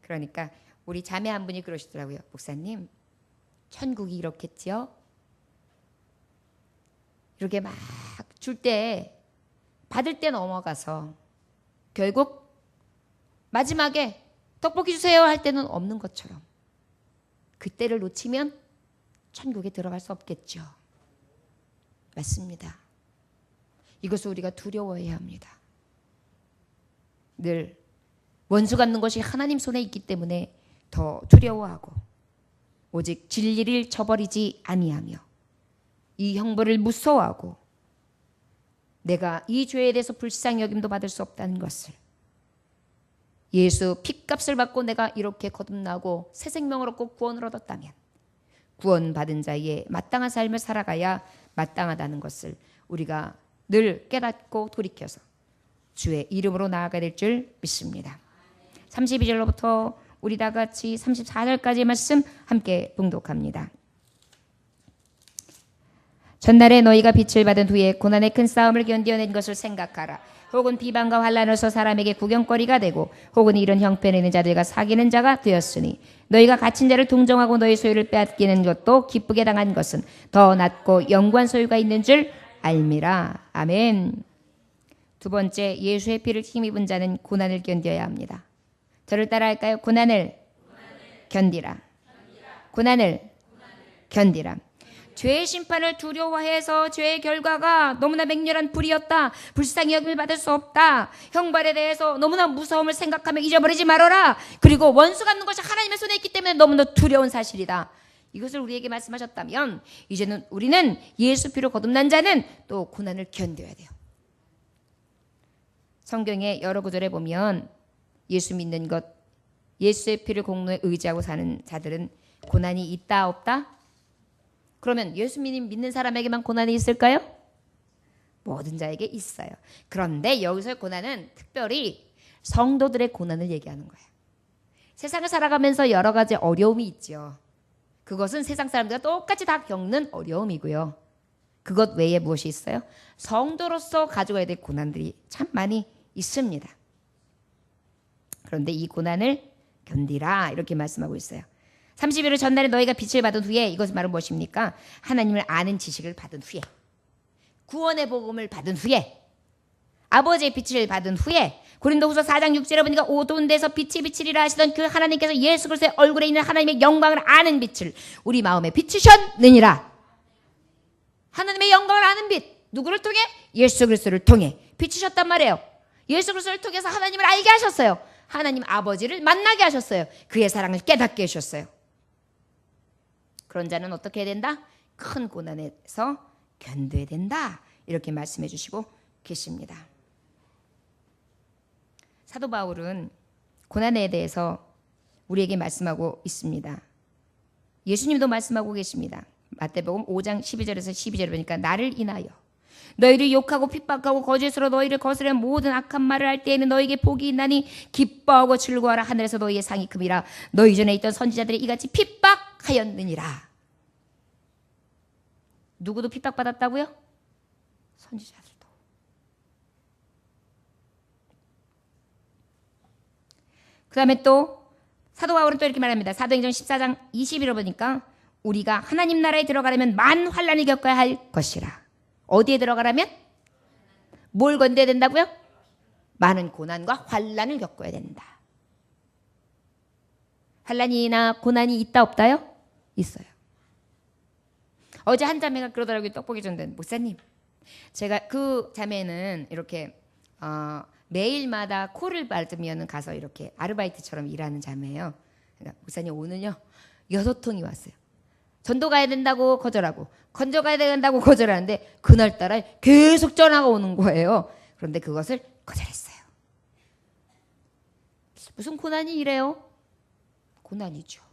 그러니까 우리 자매 한 분이 그러시더라고요. 목사님, 천국이 이렇겠지요? 이렇게 막 줄 때 받을 때 넘어가서 결국 마지막에 떡볶이 주세요 할 때는 없는 것처럼 그때를 놓치면 천국에 들어갈 수 없겠죠. 맞습니다. 이것을 우리가 두려워해야 합니다. 늘 원수 갚는 것이 하나님 손에 있기 때문에 더 두려워하고 오직 진리를 저버리지 아니하며 이 형벌을 무서워하고 내가 이 죄에 대해서 불쌍히 여김도 받을 수 없다는 것을, 예수 핏값을 받고 내가 이렇게 거듭나고 새 생명을 얻고 구원을 얻었다면 구원받은 자의 마땅한 삶을 살아가야 마땅하다는 것을 우리가 늘 깨닫고 돌이켜서 주의 이름으로 나아가야 될 줄 믿습니다. 32절로부터 우리 다 같이 34절까지의 말씀 함께 봉독합니다. 전날에 너희가 빛을 받은 후에 고난의 큰 싸움을 견뎌낸 것을 생각하라. 혹은 비방과 환난으로서 사람에게 구경거리가 되고 혹은 이런 형편에는 자들과 사귀는 자가 되었으니 너희가 갇힌 자를 동정하고 너희 소유를 빼앗기는 것도 기쁘게 당한 것은 더 낫고 영구한 소유가 있는 줄 알미라. 아멘. 두 번째, 예수의 피를 힘입은 자는 고난을 견뎌야 합니다. 저를 따라할까요? 고난을 견디라. 고난을 견디라. 죄의 심판을 두려워해서 죄의 결과가 너무나 맹렬한 불이었다, 불쌍히 여김을 받을 수 없다, 형벌에 대해서 너무나 무서움을 생각하며 잊어버리지 말아라, 그리고 원수 갚는 것이 하나님의 손에 있기 때문에 너무나 두려운 사실이다, 이것을 우리에게 말씀하셨다면 이제는 우리는 예수 피로 거듭난 자는 또 고난을 견뎌야 돼요. 성경의 여러 구절에 보면 예수 믿는 것, 예수의 피를 공로에 의지하고 사는 자들은 고난이 있다 없다? 그러면 예수 믿는 사람에게만 고난이 있을까요? 모든 자에게 있어요. 그런데 여기서의 고난은 특별히 성도들의 고난을 얘기하는 거예요. 세상을 살아가면서 여러 가지 어려움이 있죠. 그것은 세상 사람들과 똑같이 다 겪는 어려움이고요. 그것 외에 무엇이 있어요? 성도로서 가져가야 될 고난들이 참 많이 있습니다. 그런데 이 고난을 견디라 이렇게 말씀하고 있어요. 31일 전날에 너희가 빛을 받은 후에, 이것은 바로 무엇입니까? 하나님을 아는 지식을 받은 후에, 구원의 복음을 받은 후에, 아버지의 빛을 받은 후에, 고린도후서 4장 6절에 보니까 어두운 데서 빛이 비치리라 하시던 그 하나님께서 예수 그리스도의 얼굴에 있는 하나님의 영광을 아는 빛을 우리 마음에 비추셨느니라. 하나님의 영광을 아는 빛, 누구를 통해? 예수 그리스도를 통해 비추셨단 말이에요. 예수 그리스도를 통해서 하나님을 알게 하셨어요. 하나님 아버지를 만나게 하셨어요. 그의 사랑을 깨닫게 하셨어요. 그런 자는 어떻게 해야 된다? 큰 고난에서 견뎌야 된다. 이렇게 말씀해 주시고 계십니다. 사도 바울은 고난에 대해서 우리에게 말씀하고 있습니다. 예수님도 말씀하고 계십니다. 마태복음 5장 12절에서 12절을 보니까 나를 인하여 너희를 욕하고 핍박하고 거짓으로 너희를 거스르는 모든 악한 말을 할 때에는 너희에게 복이 있나니 기뻐하고 즐거워하라. 하늘에서 너희의 상이 큼이라. 너희 전에 있던 선지자들이 이같이 핍박하였느니라. 누구도 핍박받았다고요? 선지자들도. 그 다음에 또 사도 바울은 또 이렇게 말합니다. 사도행전 14장 21을 보니까 우리가 하나님 나라에 들어가려면 많은 환난을 겪어야 할 것이라. 어디에 들어가려면? 뭘 건져야 된다고요? 많은 고난과 환난을 겪어야 된다. 환난이나 고난이 있다 없다요? 있어요. 어제 한 자매가 그러더라고요. 떡볶이 전된 목사님, 제가 그 자매는 이렇게 매일마다 코를 받으면 가서 이렇게 아르바이트처럼 일하는 자매예요. 그러니까 목사님 오늘요 6통이 왔어요. 전도 가야 된다고 거절하고 건져 가야 된다고 거절하는데 그날따라 계속 전화가 오는 거예요. 그런데 그것을 거절했어요. 무슨 고난이 이래요? 고난이죠.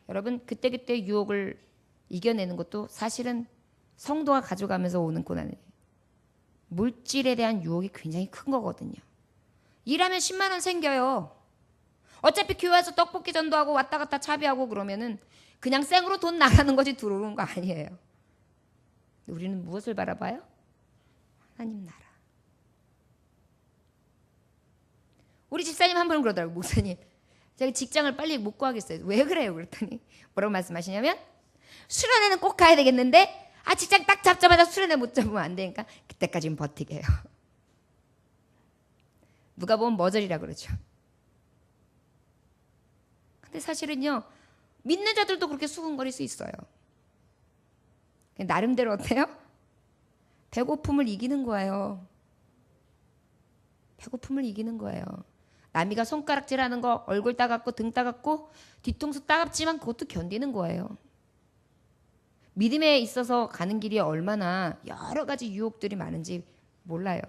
여러분, 그때그때 유혹을 이겨내는 것도 사실은 성도가 가져가면서 오는 고난이에요. 물질에 대한 유혹이 굉장히 큰 거거든요. 일하면 10만 원 생겨요. 어차피 교회 와서 떡볶이 전도하고 왔다 갔다 차비하고 그러면은 그냥 생으로 돈 나가는 거지 들어오는 거 아니에요. 우리는 무엇을 바라봐요? 하나님 나라. 우리 집사님 한 분은 그러더라고요. 목사님, 제가 직장을 빨리 못 구하겠어요. 왜 그래요? 그랬더니 뭐라고 말씀하시냐면, 수련회는 꼭 가야 되겠는데 직장 딱 잡자마자 수련회 못 잡으면 안 되니까 그때까지는 버티게요. 누가 보면 머저리라 그러죠. 근데 사실은요, 믿는 자들도 그렇게 수군거릴 수 있어요. 나름대로 어때요? 배고픔을 이기는 거예요. 배고픔을 이기는 거예요. 남이가 손가락질하는 거, 얼굴 따갑고 등 따갑고 뒤통수 따갑지만 그것도 견디는 거예요. 믿음에 있어서 가는 길이 얼마나 여러 가지 유혹들이 많은지 몰라요.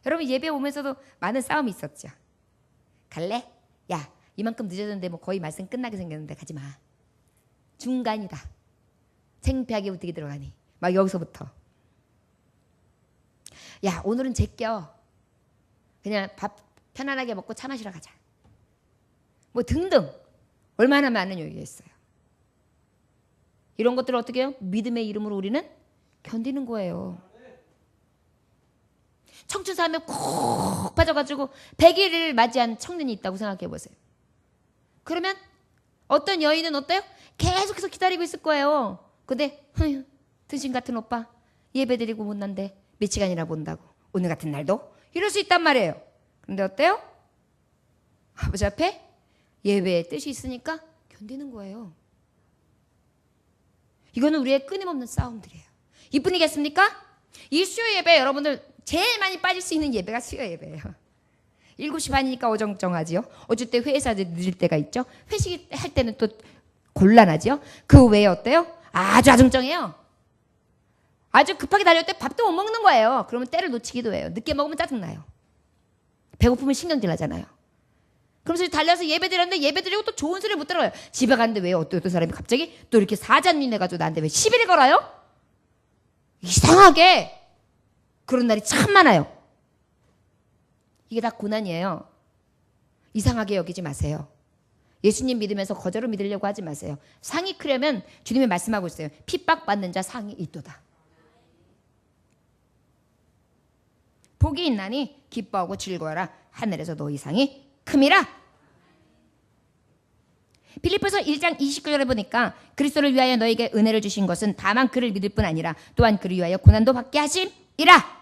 여러분, 예배 오면서도 많은 싸움이 있었죠. 갈래? 야, 이만큼 늦어졌는데 뭐 거의 말씀 끝나게 생겼는데 가지 마. 중간이다. 창피하게 어떻게 들어가니? 막 여기서부터. 야, 오늘은 제껴. 그냥 밥 편안하게 먹고 차 마시러 가자. 뭐 등등 얼마나 많은 얘기가 있어요. 이런 것들을 어떻게 해요? 믿음의 이름으로 우리는 견디는 거예요. 청춘 삶에 콕 빠져가지고 100일을 맞이한 청년이 있다고 생각해 보세요. 그러면 어떤 여인은 어때요? 계속해서 기다리고 있을 거예요. 근데 등신 같은 오빠 예배드리고 못난데 몇 시간이나 본다고 오늘 같은 날도 이럴 수 있단 말이에요. 근데 어때요? 아버지 앞에 예배의 뜻이 있으니까 견디는 거예요. 이거는 우리의 끊임없는 싸움들이에요. 이뿐이겠습니까? 이 수요 예배 여러분들 제일 많이 빠질 수 있는 예배가 수요 예배예요. 7시 반이니까 어정쩡하지요. 어쩔 때 회사도 늦을 때가 있죠. 회식할 때는 또 곤란하지요. 그 외에 어때요? 아주 아정쩡해요. 아주 급하게 달릴 때 밥도 못 먹는 거예요. 그러면 때를 놓치기도 해요. 늦게 먹으면 짜증나요. 배고프면 신경질 나잖아요. 그러면서 달려서 예배 드렸는데 예배 드리고 또 좋은 소리 못 들어요. 집에 갔는데 왜 어떤 사람이 갑자기 또 이렇게 사잔윈 해가지고 나한테 왜 시비를 걸어요? 이상하게 그런 날이 참 많아요. 이게 다 고난이에요. 이상하게 여기지 마세요. 예수님 믿으면서 거저로 믿으려고 하지 마세요. 상이 크려면 주님이 말씀하고 있어요. 핍박받는 자 상이 있도다. 복이 있나니 기뻐하고 즐거워라. 하늘에서 너희 상이 큼이라. 빌립보서 1장 29절에 보니까 그리스도를 위하여 너에게 은혜를 주신 것은 다만 그를 믿을 뿐 아니라 또한 그를 위하여 고난도 받게 하심이라.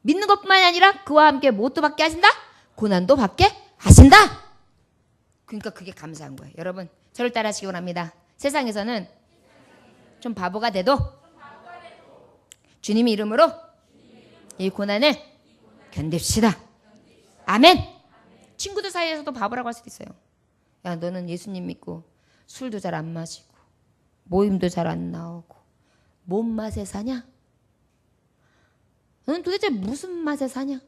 믿는 것뿐만 아니라 그와 함께 무엇도 받게 하신다? 고난도 받게 하신다. 그러니까 그게 감사한 거예요. 여러분, 저를 따라 하시기 원합니다. 세상에서는 좀 바보가 돼도 주님 이름으로 이 고난을 견딥시다. 아멘. 친구들 사이에서도 바보라고 할 수도 있어요. 야, 너는 예수님 믿고 술도 잘 안 마시고 모임도 잘 안 나오고 뭔 맛에 사냐? 너는 도대체 무슨 맛에 사냐?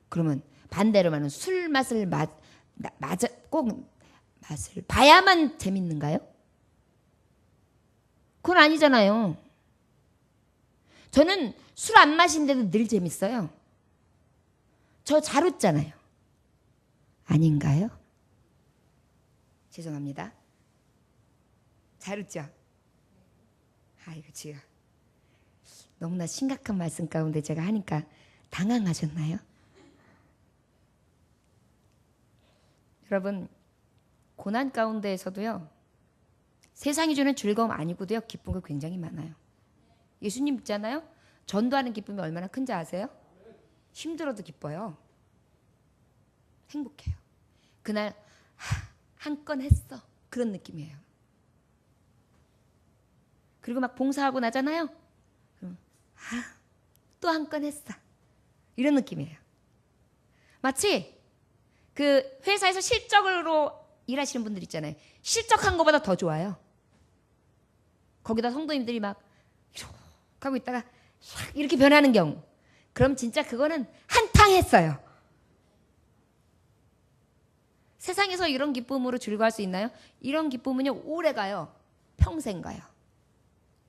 그러면 반대로 말하면 술 맛을 꼭 맛을 봐야만 재밌는가요? 그건 아니잖아요. 저는 술 안 마시는데도 늘 재밌어요. 저 잘 웃잖아요. 아닌가요? 죄송합니다. 잘 웃죠? 아이고 지금 너무나 심각한 말씀 가운데 제가 하니까 당황하셨나요? 여러분, 고난 가운데에서도요, 세상이 주는 즐거움 아니고도요, 기쁜 거 굉장히 많아요. 예수님 있잖아요. 전도하는 기쁨이 얼마나 큰지 아세요? 힘들어도 기뻐요. 행복해요. 그날 한 건 했어. 그런 느낌이에요. 그리고 막 봉사하고 나잖아요. 그럼 또 한 건 했어. 이런 느낌이에요. 마치 그 회사에서 실적으로 일하시는 분들 있잖아요. 실적한 것보다 더 좋아요. 거기다 성도님들이 막 이렇게 하고 있다가 이렇게 변하는 경우, 그럼 진짜 그거는 한탕 했어요. 세상에서 이런 기쁨으로 즐거워할 수 있나요? 이런 기쁨은요, 오래 가요. 평생 가요.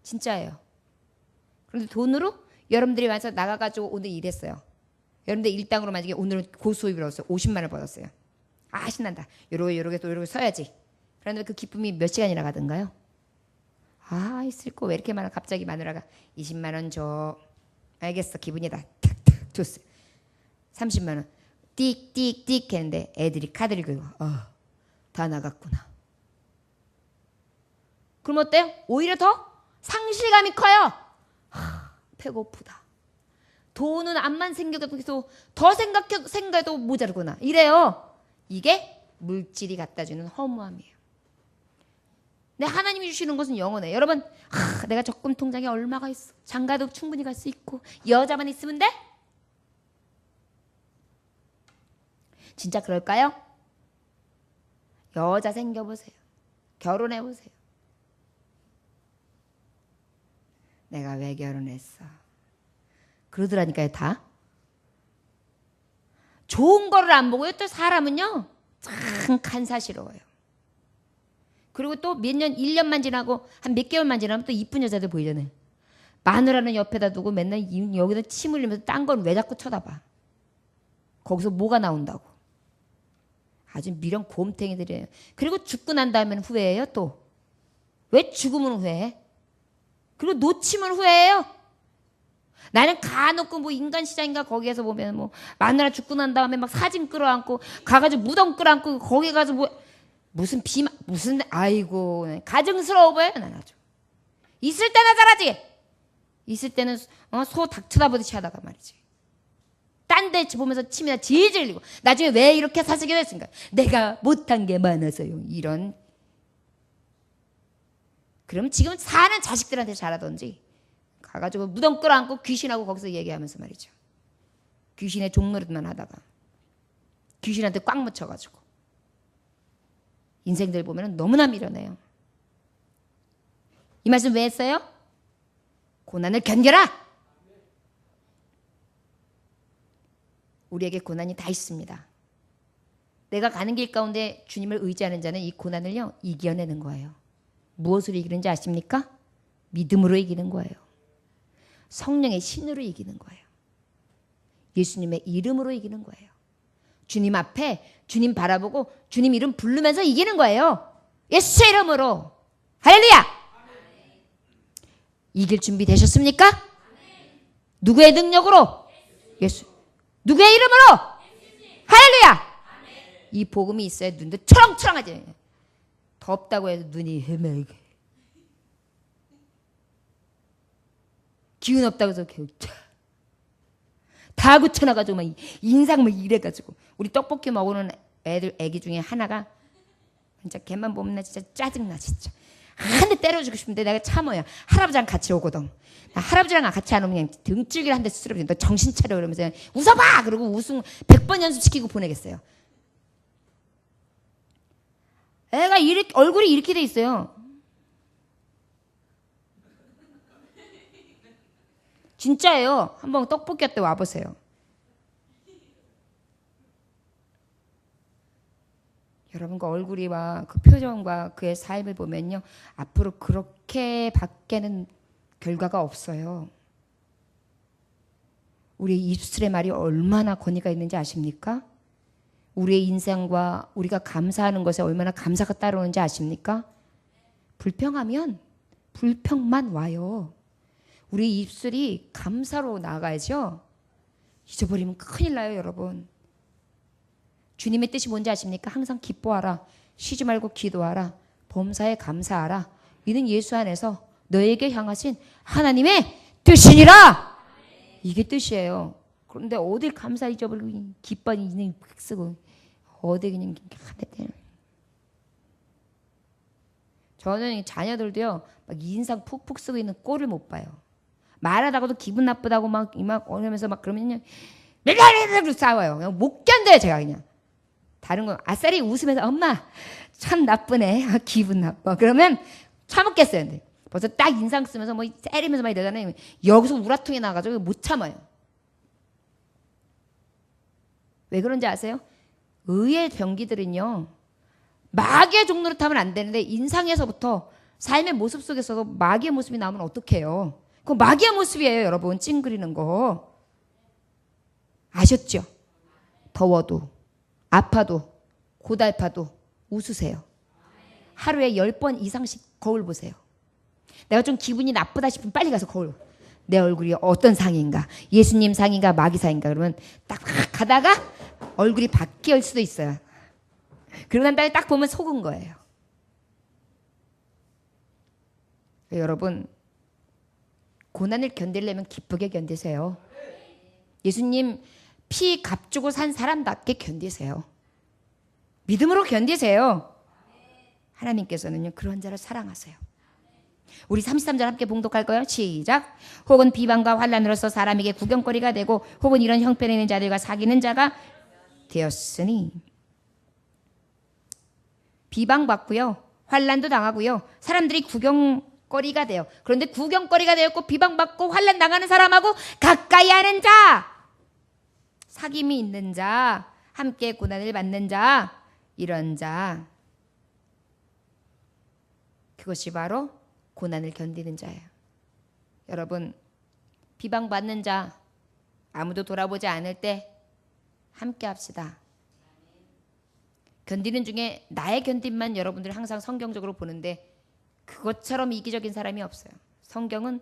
진짜예요. 그런데 돈으로 여러분들이 와서 나가가지고 오늘 일했어요. 여러분들 일당으로 만약에 오늘은 고수입을 얻었어요. 50만 원 벌었어요. 아 신난다. 요렇게 또 요렇게 써야지. 그런데 그 기쁨이 몇 시간이나 가던가요? 아 있을 거 왜 이렇게 많아. 갑자기 마누라가 20만 원 줘. 알겠어 기분이다. 탁탁 줬어요. 30만 원 띡띡띡 했는데 애들이 카드를 긁고 다 나갔구나. 그럼 어때요? 오히려 더 상실감이 커요. 배고프다. 돈은 암만 생겨도 더 생각해도 모자르구나. 이래요. 이게 물질이 갖다주는 허무함이에요. 근데 하나님이 주시는 것은 영원해. 여러분 내가 적금 통장에 얼마가 있어. 장가도 충분히 갈 수 있고 여자만 있으면 돼? 진짜 그럴까요? 여자 생겨보세요. 결혼해보세요. 내가 왜 결혼했어? 그러더라니까요. 다. 좋은 거를 안 보고요. 또 사람은요. 참 간사스러워요. 그리고 또 몇 년, 1년만 지나고 한 몇 개월만 지나면 또 이쁜 여자들 보이잖아요. 마누라는 옆에다 두고 맨날 여기다 침 흘리면서 딴 건 왜 자꾸 쳐다봐. 거기서 뭐가 나온다고. 아주 미련 곰탱이들이에요. 그리고 죽고 난 다음에는 후회해요. 또. 왜 죽으면 후회해? 그리고 놓치면 후회해요. 나는 가놓고 뭐 인간시장인가 거기에서 보면 뭐 마누라 죽고 난 다음에 막 사진 끌어안고 가가지고 무덤 끌어안고 거기 가서 뭐 무슨 아이고 가증스러워 보여요. 난 아주. 있을 때나 잘하지. 있을 때는 소 닭 쳐다보듯이 하다가 말이지. 딴 데 보면서 침이나 질질 흘리고 나중에 왜 이렇게 사시게 됐습니까? 내가 못한 게 많아서요. 이런. 그럼 지금 사는 자식들한테 잘하던지 가가지고 무덤 끌어안고 귀신하고 거기서 얘기하면서 말이죠. 귀신의 종노릇만 하다가 귀신한테 꽉 묻혀가지고 인생들 보면 너무나 미련해요. 이 말씀 왜 했어요? 고난을 견뎌라. 우리에게 고난이 다 있습니다. 내가 가는 길 가운데 주님을 의지하는 자는 이 고난을요 이겨내는 거예요. 무엇으로 이기는지 아십니까? 믿음으로 이기는 거예요. 성령의 신으로 이기는 거예요. 예수님의 이름으로 이기는 거예요. 주님 앞에 주님 바라보고 주님 이름 부르면서 이기는 거예요. 예수의 이름으로. 할렐루야. 이길 준비 되셨습니까? 누구의 능력으로? 예수. 누구의 이름으로? 할렐루야. 이 복음이 있어야 눈도 초롱초롱하지. 덥다고 해서 눈이 헤매게. 기운 없다고 해서 다 굳혀놔가지고 막 인상 막 이래가지고 우리 떡볶이 먹는 애기 중에 하나가 진짜 걔만 보면 나 진짜 짜증나 진짜 한 대 때려주고 싶은데 내가 참아요. 할아버지랑 같이 오거든. 나 할아버지랑 같이 안 오면 그냥 등줄기를 한 대 쓰러져. 너 정신 차려 그러면서 웃어봐 그러고 우승 100번 연습시키고 보내겠어요. 애가 얼굴이 이렇게 돼 있어요. 진짜예요. 한번 떡볶이 할 때 와보세요. 여러분 그 얼굴이와 그 표정과 그의 삶을 보면요. 앞으로 그렇게 밖에는 결과가 없어요. 우리의 입술의 말이 얼마나 권위가 있는지 아십니까? 우리의 인생과 우리가 감사하는 것에 얼마나 감사가 따르는지 아십니까? 불평하면 불평만 와요. 우리 입술이 감사로 나가야죠. 잊어버리면 큰일 나요, 여러분. 주님의 뜻이 뭔지 아십니까? 항상 기뻐하라. 쉬지 말고 기도하라. 범사에 감사하라. 이는 예수 안에서 너에게 향하신 하나님의 뜻이니라. 이게 뜻이에요. 그런데 어딜 감사 잊어버리고 기뻐하니 그냥 쓰고 어디 그냥 하대. 저는 자녀들도요. 막 인상 푹푹 쓰고 있는 꼴을 못 봐요. 말하다가도 기분 나쁘다고 막 이러면서 막 그러면요. 메가리를 싸워요. 그냥 못 견뎌요, 제가 그냥. 다른 거 아싸리 웃으면서 엄마 참 나쁘네. 기분 나빠. 그러면 참았겠어요. 근데 벌써 딱 인상 쓰면서 뭐 때리면서 막 이러잖아요. 여기서 우라통이 나가지고 못 참아요. 왜 그런지 아세요? 의의 병기들은요. 마귀의 종로를 타면 안 되는데 인상에서부터 삶의 모습 속에서도 마귀의 모습이 나오면 어떡해요? 그거 마귀의 모습이에요, 여러분. 찡그리는 거. 아셨죠? 더워도 아파도 고달파도 웃으세요. 하루에 10번 이상씩 거울 보세요. 내가 좀 기분이 나쁘다 싶으면 빨리 가서 거울. 내 얼굴이 어떤 상인가? 예수님 상인가 마귀상인가? 그러면 딱 가다가 얼굴이 바뀔 수도 있어요. 그러고 난 다음에 딱 보면 속은 거예요. 여러분, 고난을 견디려면 기쁘게 견디세요. 예수님 피 값주고 산 사람답게 견디세요. 믿음으로 견디세요. 하나님께서는요, 그런 자를 사랑하세요. 우리 33절 함께 봉독할까요? 시작. 혹은 비방과 환난으로서 사람에게 구경거리가 되고 혹은 이런 형편에 있는 자들과 사귀는 자가 되었으니. 비방받고요, 환난도 당하고요, 사람들이 구경거리가 돼요. 그런데 구경거리가 되었고 비방받고 환난 당하는 사람하고 가까이 하는 자, 사귐이 있는 자, 함께 고난을 받는 자, 이런 자, 그것이 바로 고난을 견디는 자예요. 여러분, 비방받는 자, 아무도 돌아보지 않을 때 함께 합시다. 견디는 중에 나의 견딤만 여러분들이 항상 성경적으로 보는데 그것처럼 이기적인 사람이 없어요. 성경은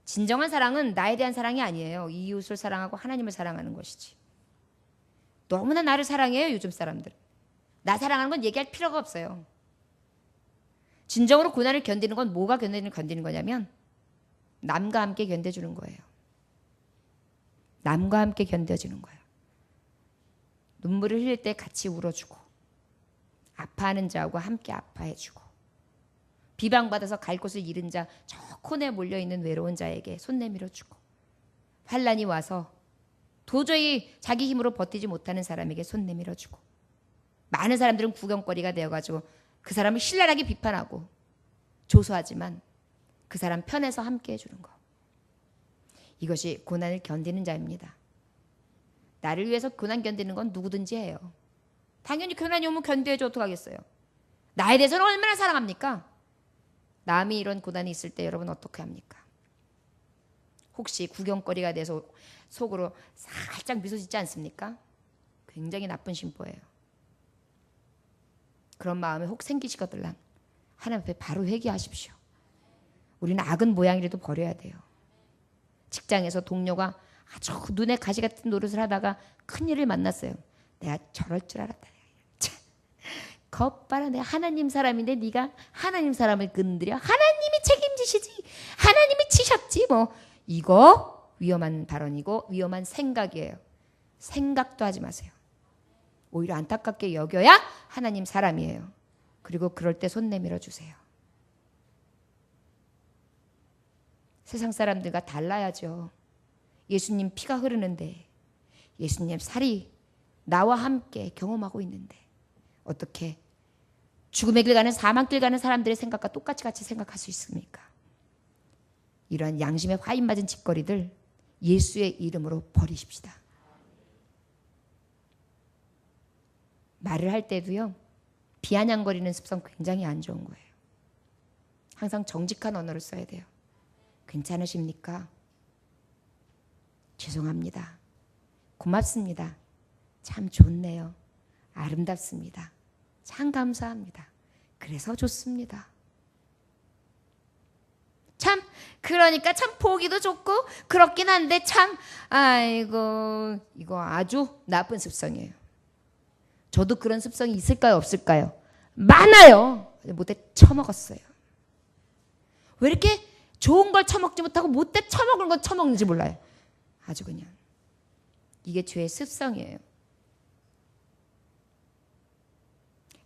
진정한 사랑은 나에 대한 사랑이 아니에요. 이웃을 사랑하고 하나님을 사랑하는 것이지. 너무나 나를 사랑해요, 요즘 사람들. 나 사랑하는 건 얘기할 필요가 없어요. 진정으로 고난을 견디는 건 뭐가 견디는 거냐면 남과 함께 견뎌주는 거예요. 남과 함께 견뎌주는 거예요. 눈물을 흘릴 때 같이 울어주고, 아파하는 자하고 함께 아파해주고, 비방받아서 갈 곳을 잃은 자, 저 콘에 몰려있는 외로운 자에게 손 내밀어주고, 환난이 와서 도저히 자기 힘으로 버티지 못하는 사람에게 손 내밀어주고, 많은 사람들은 구경거리가 되어가지고 그 사람을 신랄하게 비판하고 조소하지만 그 사람 편에서 함께 해주는 거. 이것이 고난을 견디는 자입니다. 나를 위해서 고난 견디는 건 누구든지 해요. 당연히 고난이 오면 견뎌야지 어떡하겠어요. 나에 대해서는 얼마나 사랑합니까? 남이 이런 고난이 있을 때 여러분 어떻게 합니까? 혹시 구경거리가 돼서 속으로 살짝 미소 짓지 않습니까? 굉장히 나쁜 심보예요. 그런 마음이 혹 생기시거들랑 하나님 앞에 바로 회개하십시오. 우리는 악은 모양이라도 버려야 돼요. 직장에서 동료가 아주 눈에 가시 같은 노릇을 하다가 큰일을 만났어요. 내가 저럴 줄 알았다. 겁봐라, 내가 하나님 사람인데 네가 하나님 사람을 건드려. 하나님이 책임지시지, 하나님이 치셨지 뭐. 이거 위험한 발언이고 위험한 생각이에요. 생각도 하지 마세요. 오히려 안타깝게 여겨야 하나님 사람이에요. 그리고 그럴 때 손 내밀어 주세요. 세상 사람들과 달라야죠. 예수님 피가 흐르는데, 예수님 살이 나와 함께 경험하고 있는데 어떻게 죽음의 길 가는, 사망길 가는 사람들의 생각과 똑같이 같이 생각할 수 있습니까? 이러한 양심에 화인 맞은 짓거리들 예수의 이름으로 버리십시다. 말을 할 때도요, 비아냥거리는 습성 굉장히 안 좋은 거예요. 항상 정직한 언어를 써야 돼요. 괜찮으십니까? 죄송합니다. 고맙습니다. 참 좋네요. 아름답습니다. 참 감사합니다. 그래서 좋습니다. 참, 그러니까 참 보기도 좋고 그렇긴 한데 참, 아이고, 이거 아주 나쁜 습성이에요. 저도 그런 습성이 있을까요, 없을까요? 많아요. 못돼 처먹었어요. 왜 이렇게 좋은 걸 처먹지 못하고 못돼 처먹은 걸 처먹는지 몰라요. 아주 그냥 이게 죄의 습성이에요.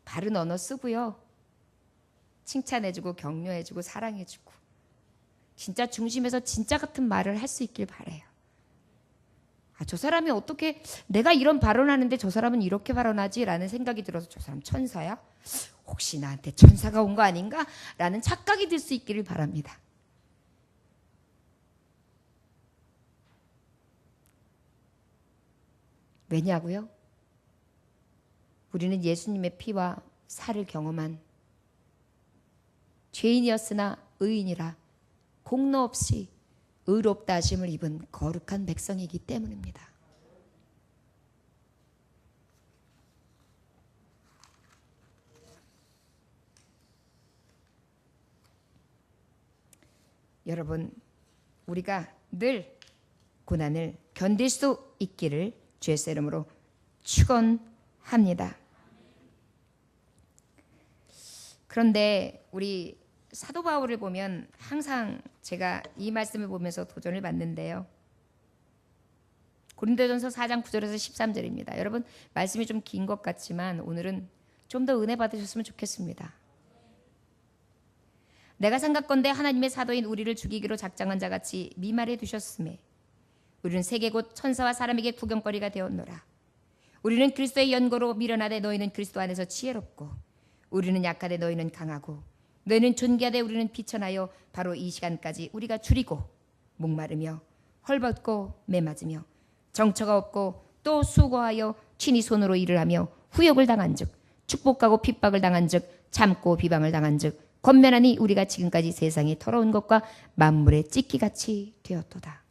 바른 언어 쓰고요, 칭찬해주고 격려해주고 사랑해주고 진짜 중심에서 진짜 같은 말을 할 수 있길 바라요. 저 사람이 어떻게, 내가 이런 발언하는데 저 사람은 이렇게 발언하지? 라는 생각이 들어서 저 사람 천사야? 혹시 나한테 천사가 온 거 아닌가? 라는 착각이 들 수 있기를 바랍니다. 왜냐고요? 우리는 예수님의 피와 살을 경험한 죄인이었으나 의인이라 공로 없이 의롭다 하심을 입은 거룩한 백성이기 때문입니다. 여러분, 우리가 늘 고난을 견딜 수 있기를 주의 이름으로 축원합니다. 그런데 우리 사도 바울을 보면 항상 제가 이 말씀을 보면서 도전을 받는데요. 고린도전서 4장 9절에서 13절입니다. 여러분, 말씀이 좀 긴 것 같지만 오늘은 좀 더 은혜 받으셨으면 좋겠습니다. 내가 생각건대 하나님의 사도인 우리를 죽이기로 작정한 자같이 미말해 두셨음에 우리는 세계 곧 천사와 사람에게 구경거리가 되었노라. 우리는 그리스도의 연고로 미련하되 너희는 그리스도 안에서 지혜롭고 우리는 약하되 너희는 강하고 너희는 존귀하되 우리는 비천하여 바로 이 시간까지 우리가 줄이고 목마르며 헐벗고 매맞으며 정처가 없고 또 수고하여 친히 손으로 일을 하며 후욕을 당한즉 축복하고 핍박을 당한즉 참고 비방을 당한즉 권면하니 우리가 지금까지 세상에 더러운 것과 만물의 찢기같이 되었도다.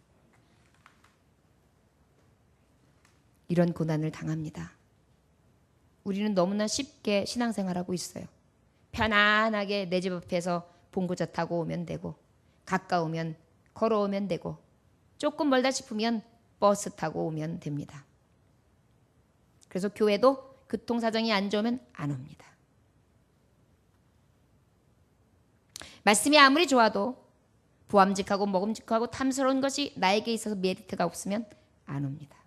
이런 고난을 당합니다. 우리는 너무나 쉽게 신앙생활하고 있어요. 편안하게 내 집 앞에서 봉고차 타고 오면 되고 가까우면 걸어오면 되고 조금 멀다 싶으면 버스 타고 오면 됩니다. 그래서 교회도 교통사정이 안 좋으면 안 옵니다. 말씀이 아무리 좋아도 보암직하고 먹음직하고 탐스러운 것이 나에게 있어서 메리트가 없으면 안 옵니다.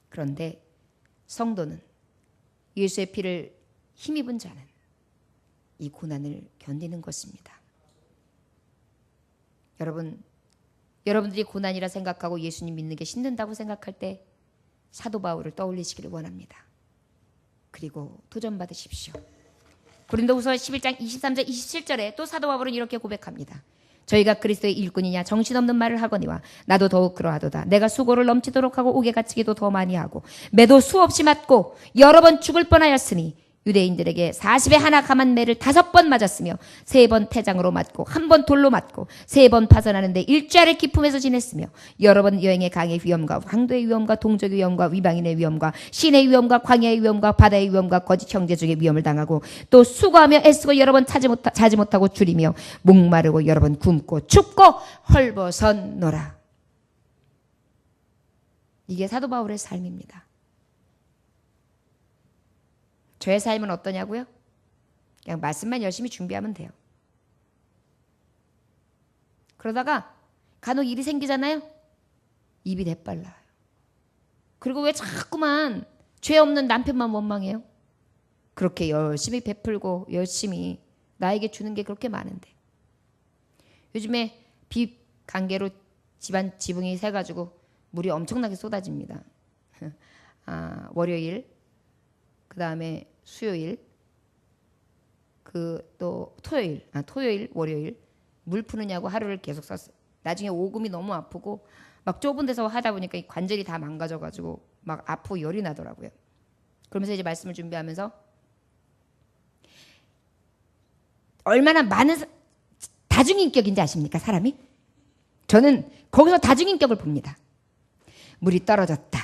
그런데 성도는 예수의 피를 힘입은 자는 이 고난을 견디는 것입니다. 여러분들이 고난이라 생각하고 예수님 믿는 게 힘든다고 생각할 때 사도 바울을 떠올리시기를 원합니다. 그리고 도전받으십시오. 고린도후서 11장 23절 27절에 또 사도 바울은 이렇게 고백합니다. 저희가 그리스도의 일꾼이냐 정신없는 말을 하거니와 나도 더욱 그러하도다. 내가 수고를 넘치도록 하고 옥에 갇히기도 더 많이 하고 매도 수없이 맞고 여러 번 죽을 뻔하였으니 유대인들에게 40에 하나 감한 매를 5번 맞았으며 3번 태장으로 맞고 1번 돌로 맞고 3번 파선하는데 일주일을 기품에서 지냈으며 여러 번 여행의 강의 위험과 황도의 위험과 동족의 위험과 위방인의 위험과 신의 위험과 광야의 위험과 바다의 위험과 거짓 형제 중의 위험을 당하고 또 수고하며 애쓰고 여러 번 자지 못하고 줄이며 목마르고 여러 번 굶고 춥고 헐벗었노라. 이게 사도 바울의 삶입니다. 저의 삶은 어떠냐고요? 그냥 말씀만 열심히 준비하면 돼요. 그러다가 간혹 일이 생기잖아요. 입이 대빨라요. 그리고 왜 자꾸만 죄 없는 남편만 원망해요? 그렇게 열심히 베풀고 열심히 나에게 주는 게 그렇게 많은데. 요즘에 비 관계로 집안 지붕이 새가지고 물이 엄청나게 쏟아집니다. 월요일, 그 다음에 수요일, 또 토요일, 월요일 물 푸느냐고 하루를 계속 썼어요. 나중에 오금이 너무 아프고 막 좁은 데서 하다 보니까 이 관절이 다 망가져가지고 막 아프고 열이 나더라고요. 그러면서 이제 말씀을 준비하면서 얼마나 많은 다중인격인지 아십니까, 사람이? 저는 거기서 다중인격을 봅니다. 물이 떨어졌다,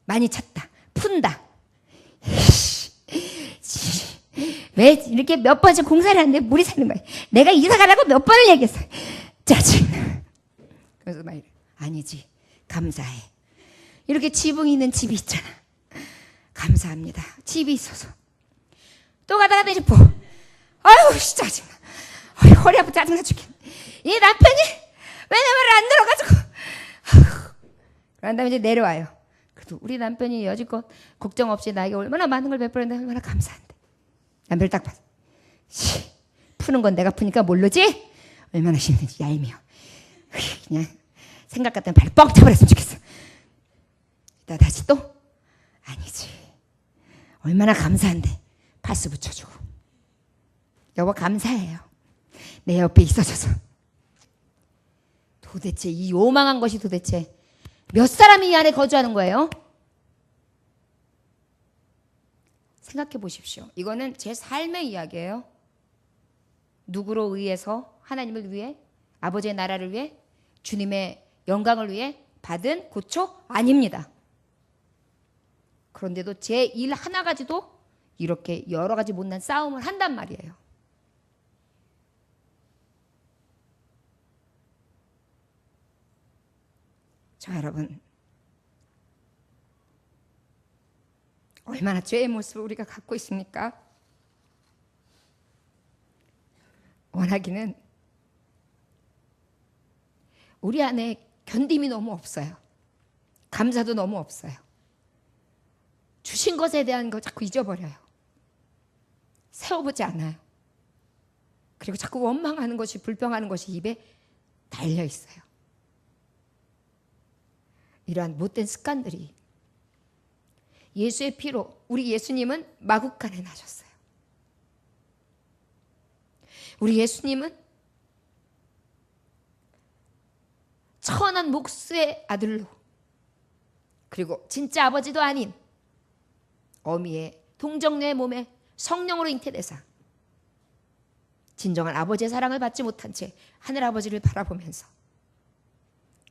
많이 찼다, 푼다. 왜 이렇게 몇 번씩 공사를 하는데 물이 새는 거야. 내가 이사 가라고 몇 번을 얘기했어. 짜증나. 그래서 막 이래. 아니지, 감사해. 이렇게 지붕이 있는 집이 있잖아. 감사합니다. 집이 있어서. 또 가다가 내리고 아유 짜증나. 아유, 허리 아파 짜증나 죽겠네. 이 남편이 왜 내 말을 안 들어가지고. 그런 다음에 이제 내려와요. 그래도 우리 남편이 여지껏 걱정 없이 나에게 얼마나 많은 걸 베풀었는데 얼마나 감사한데. 남편을 딱 봤어. 푸는 건 내가 푸니까 모르지? 얼마나 힘든지 얄미워. 그냥 생각 같으면 발을 뻥 차버렸으면 좋겠어. 이따 다시 또 아니지. 얼마나 감사한데 파스 붙여주고. 여보 감사해요. 내 옆에 있어줘서. 도대체 이 요망한 것이 도대체 몇 사람이 이 안에 거주하는 거예요? 생각해 보십시오. 이거는 제 삶의 이야기예요. 누구로 의해서 하나님을 위해, 아버지의 나라를 위해, 주님의 영광을 위해 받은 고초 아닙니다. 그런데도 제 일 하나 가지도 이렇게 여러 가지 못난 싸움을 한단 말이에요. 여러분, 얼마나 죄의 모습을 우리가 갖고 있습니까? 원하기는 우리 안에 견딤이 너무 없어요. 감사도 너무 없어요. 주신 것에 대한 거 자꾸 잊어버려요. 세워보지 않아요. 그리고 자꾸 원망하는 것이, 불평하는 것이 입에 달려 있어요. 이러한 못된 습관들이 예수의 피로, 우리 예수님은 마구간에 나셨어요. 우리 예수님은 천한 목수의 아들로, 그리고 진짜 아버지도 아닌 어미의 동정녀의 몸에 성령으로 잉태되사 진정한 아버지의 사랑을 받지 못한 채 하늘 아버지를 바라보면서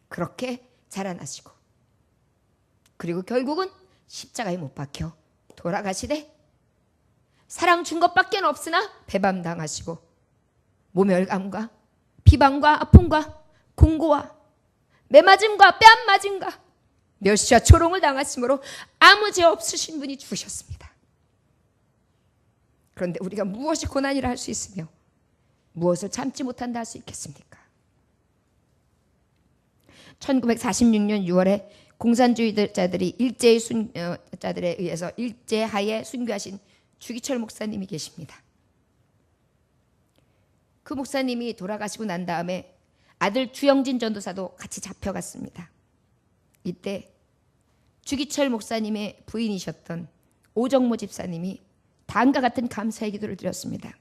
그렇게 자라나시고, 그리고 결국은 십자가에 못 박혀 돌아가시되 사랑 준 것밖에 없으나 배반당하시고 모멸감과 비방과 아픔과 공고와 매맞음과 뺨맞음과 멸시와 조롱을 당하심으로 아무 죄 없으신 분이 죽으셨습니다. 그런데 우리가 무엇이 고난이라 할 수 있으며 무엇을 참지 못한다 할 수 있겠습니까? 1946년 6월에 공산주의자들이 일제자들에 의해서 일제하에 순교하신 주기철 목사님이 계십니다. 그 목사님이 돌아가시고 난 다음에 아들 주영진 전도사도 같이 잡혀갔습니다. 이때 주기철 목사님의 부인이셨던 오정모 집사님이 다음과 같은 감사의 기도를 드렸습니다.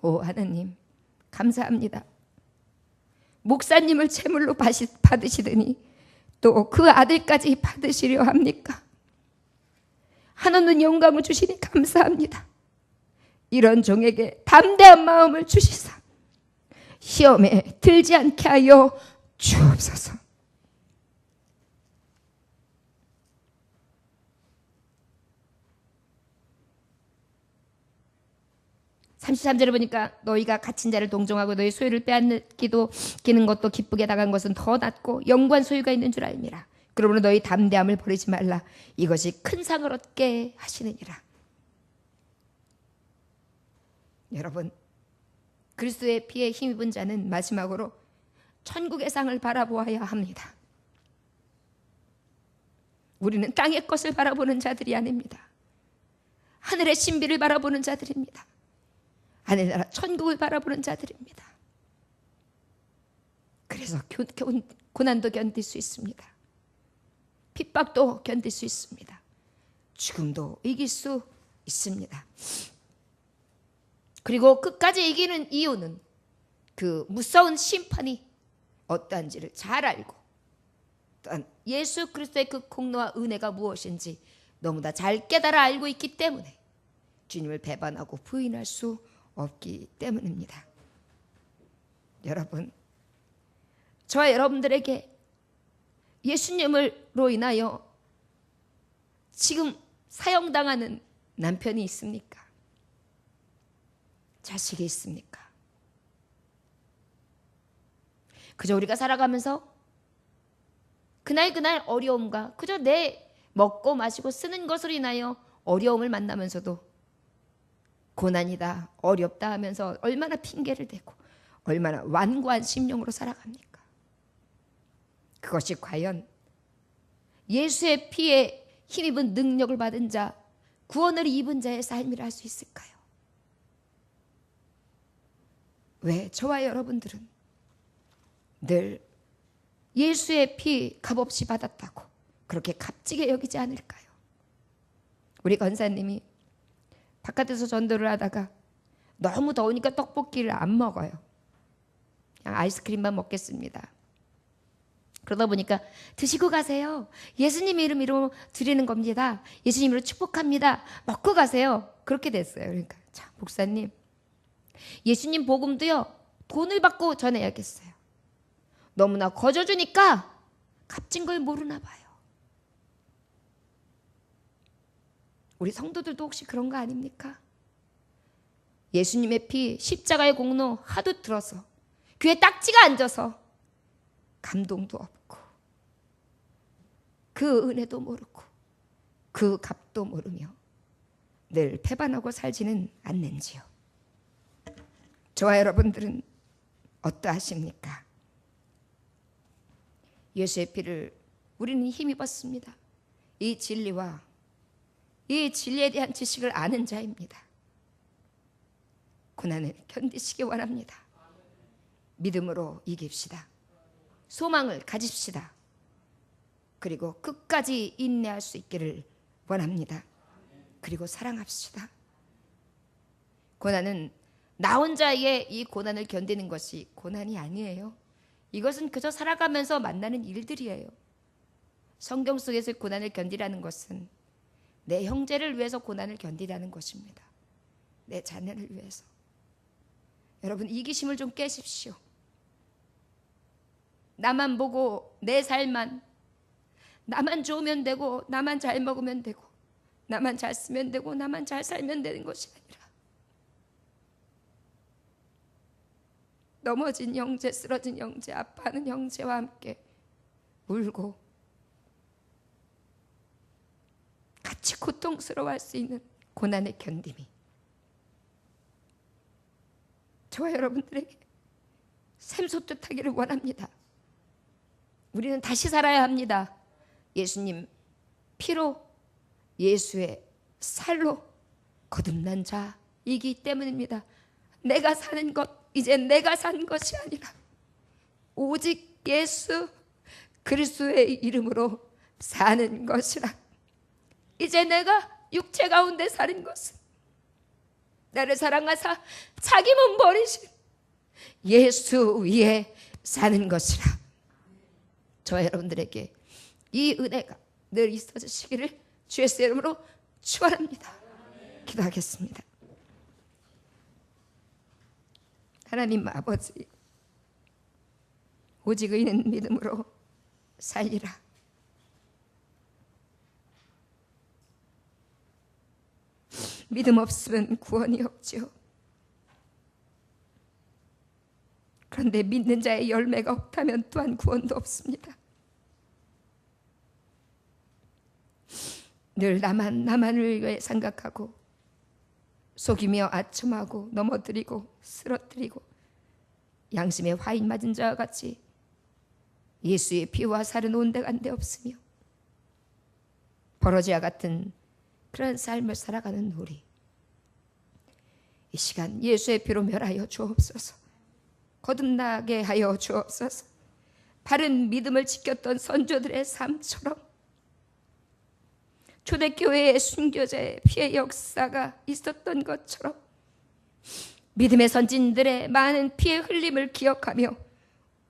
오 하나님, 감사합니다. 목사님을 제물로 받으시더니 또 그 아들까지 받으시려 합니까? 하나님 영광을 주시니 감사합니다. 이런 종에게 담대한 마음을 주시사 시험에 들지 않게 하여 주옵소서. (33절을) 보니까 너희가 갇힌 자를 동정하고 너희 소유를 빼앗기는 것도 기쁘게 당한 것은 더 낫고 영구한 소유가 있는 줄 알미라. 그러므로 너희 담대함을 버리지 말라. 이것이 큰 상을 얻게 하시느니라. 여러분, 그리스도의 피에 힘입은 자는 마지막으로 천국의 상을 바라보아야 합니다. 우리는 땅의 것을 바라보는 자들이 아닙니다. 하늘의 신비를 바라보는 자들입니다. 하늘나라 천국을 바라보는 자들입니다. 그래서 고난도 견딜 수 있습니다. 핍박도 견딜 수 있습니다. 죽음도 이길 수 있습니다. 그리고 끝까지 이기는 이유는 그 무서운 심판이 어떠한지를 잘 알고, 또한 예수 그리스도의 그 공로와 은혜가 무엇인지 너무나 잘 깨달아 알고 있기 때문에 주님을 배반하고 부인할 수 없기 때문입니다. 여러분, 저와 여러분들에게 예수님으로 인하여 지금 사형당하는 남편이 있습니까? 자식이 있습니까? 그저 우리가 살아가면서 그날 어려움과 그저 내 먹고 마시고 쓰는 것으로 인하여 어려움을 만나면서도 고난이다, 어렵다 하면서 얼마나 핑계를 대고 얼마나 완고한 심령으로 살아갑니까? 그것이 과연 예수의 피에 힘입은 능력을 받은 자, 구원을 입은 자의 삶이라 할 수 있을까요? 왜 저와 여러분들은 늘 예수의 피 값없이 받았다고 그렇게 값지게 여기지 않을까요? 우리 권사님이 바깥에서 전도를 하다가 너무 더우니까 떡볶이를 안 먹어요. 그냥 아이스크림만 먹겠습니다. 그러다 보니까 드시고 가세요. 예수님 이름으로 드리는 겁니다. 예수님으로 축복합니다. 먹고 가세요. 그렇게 됐어요. 그러니까 자, 목사님, 예수님 복음도요 돈을 받고 전해야겠어요. 너무나 거저주니까 값진 걸 모르나 봐요. 우리 성도들도 혹시 그런 거 아닙니까? 예수님의 피, 십자가의 공로 하도 들어서 귀에 딱지가 앉아서 감동도 없고 그 은혜도 모르고 그 값도 모르며 늘 배반하고 살지는 않는지요? 저와 여러분들은 어떠하십니까? 예수의 피를 우리는 힘입었습니다. 이 진리와 이 진리에 대한 지식을 아는 자입니다. 고난을 견디시기 원합니다. 믿음으로 이깁시다. 소망을 가집시다. 그리고 끝까지 인내할 수 있기를 원합니다. 그리고 사랑합시다. 고난은 나 혼자의 이 고난을 견디는 것이 고난이 아니에요. 이것은 그저 살아가면서 만나는 일들이에요. 성경 속에서 고난을 견디라는 것은 내 형제를 위해서 고난을 견디라는 것입니다. 내 자녀를 위해서. 여러분, 이기심을 좀 깨십시오. 나만 보고 내 삶만, 나만 좋으면 되고 나만 잘 먹으면 되고 나만 잘 쓰면 되고 나만 잘 살면 되는 것이 아니라 넘어진 형제, 쓰러진 형제, 아파하는 형제와 함께 울고 같이 고통스러워할 수 있는 고난의 견딤이 저와 여러분들에게 샘솟듯하기를 원합니다. 우리는 다시 살아야 합니다. 예수님 피로, 예수의 살로 거듭난 자이기 때문입니다. 내가 사는 것, 이제 내가 산 것이 아니라 오직 예수 그리스도의 이름으로 사는 것이라. 이제 내가 육체 가운데 사는 것은 나를 사랑하사 자기 몸 버리신 예수 위에 사는 것이라. 저와 여러분들에게 이 은혜가 늘 있어주시기를 주의 이름으로 축원합니다. 기도하겠습니다. 하나님 아버지, 오직 의는 믿음으로 살리라. 믿음 없으면 구원이 없지요. 그런데 믿는 자의 열매가 없다면 또한 구원도 없습니다. 늘 나만을 위해 생각하고 속이며 아첨하고 넘어뜨리고 쓰러뜨리고 양심에 화인 맞은 자와 같이 예수의 피와 살은 온데간데 없으며 버러지와 같은 그런 삶을 살아가는 우리, 이 시간 예수의 피로 멸하여 주옵소서. 거듭나게 하여 주옵소서. 바른 믿음을 지켰던 선조들의 삶처럼 초대교회의 순교자의 피의 역사가 있었던 것처럼 믿음의 선진들의 많은 피의 흘림을 기억하며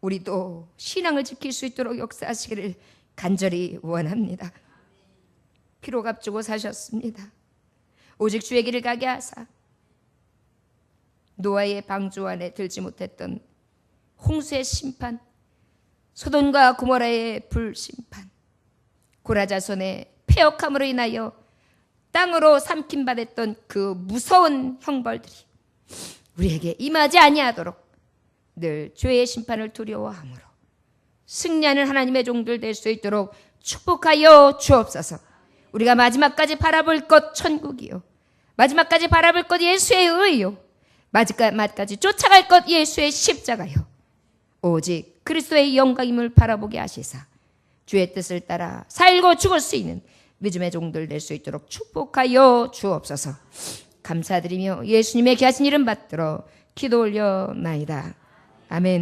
우리도 신앙을 지킬 수 있도록 역사하시기를 간절히 원합니다. 피로 값주고 사셨습니다. 오직 주의 길을 가게 하사 노아의 방주 안에 들지 못했던 홍수의 심판, 소돔과 고모라의 불심판, 고라자손의 폐역함으로 인하여 땅으로 삼킴받았던 그 무서운 형벌들이 우리에게 임하지 아니하도록 늘 죄의 심판을 두려워함으로 승리하는 하나님의 종들 될 수 있도록 축복하여 주옵소서. 우리가 마지막까지 바라볼 것 천국이요, 마지막까지 바라볼 것 예수의 의요, 마지막까지 쫓아갈 것 예수의 십자가요, 오직 그리스도의 영광임을 바라보게 하시사 주의 뜻을 따라 살고 죽을 수 있는 믿음의 종들 될 수 있도록 축복하여 주옵소서. 감사드리며 예수님의 귀하신 이름 받들어 기도 올려나이다. 아멘.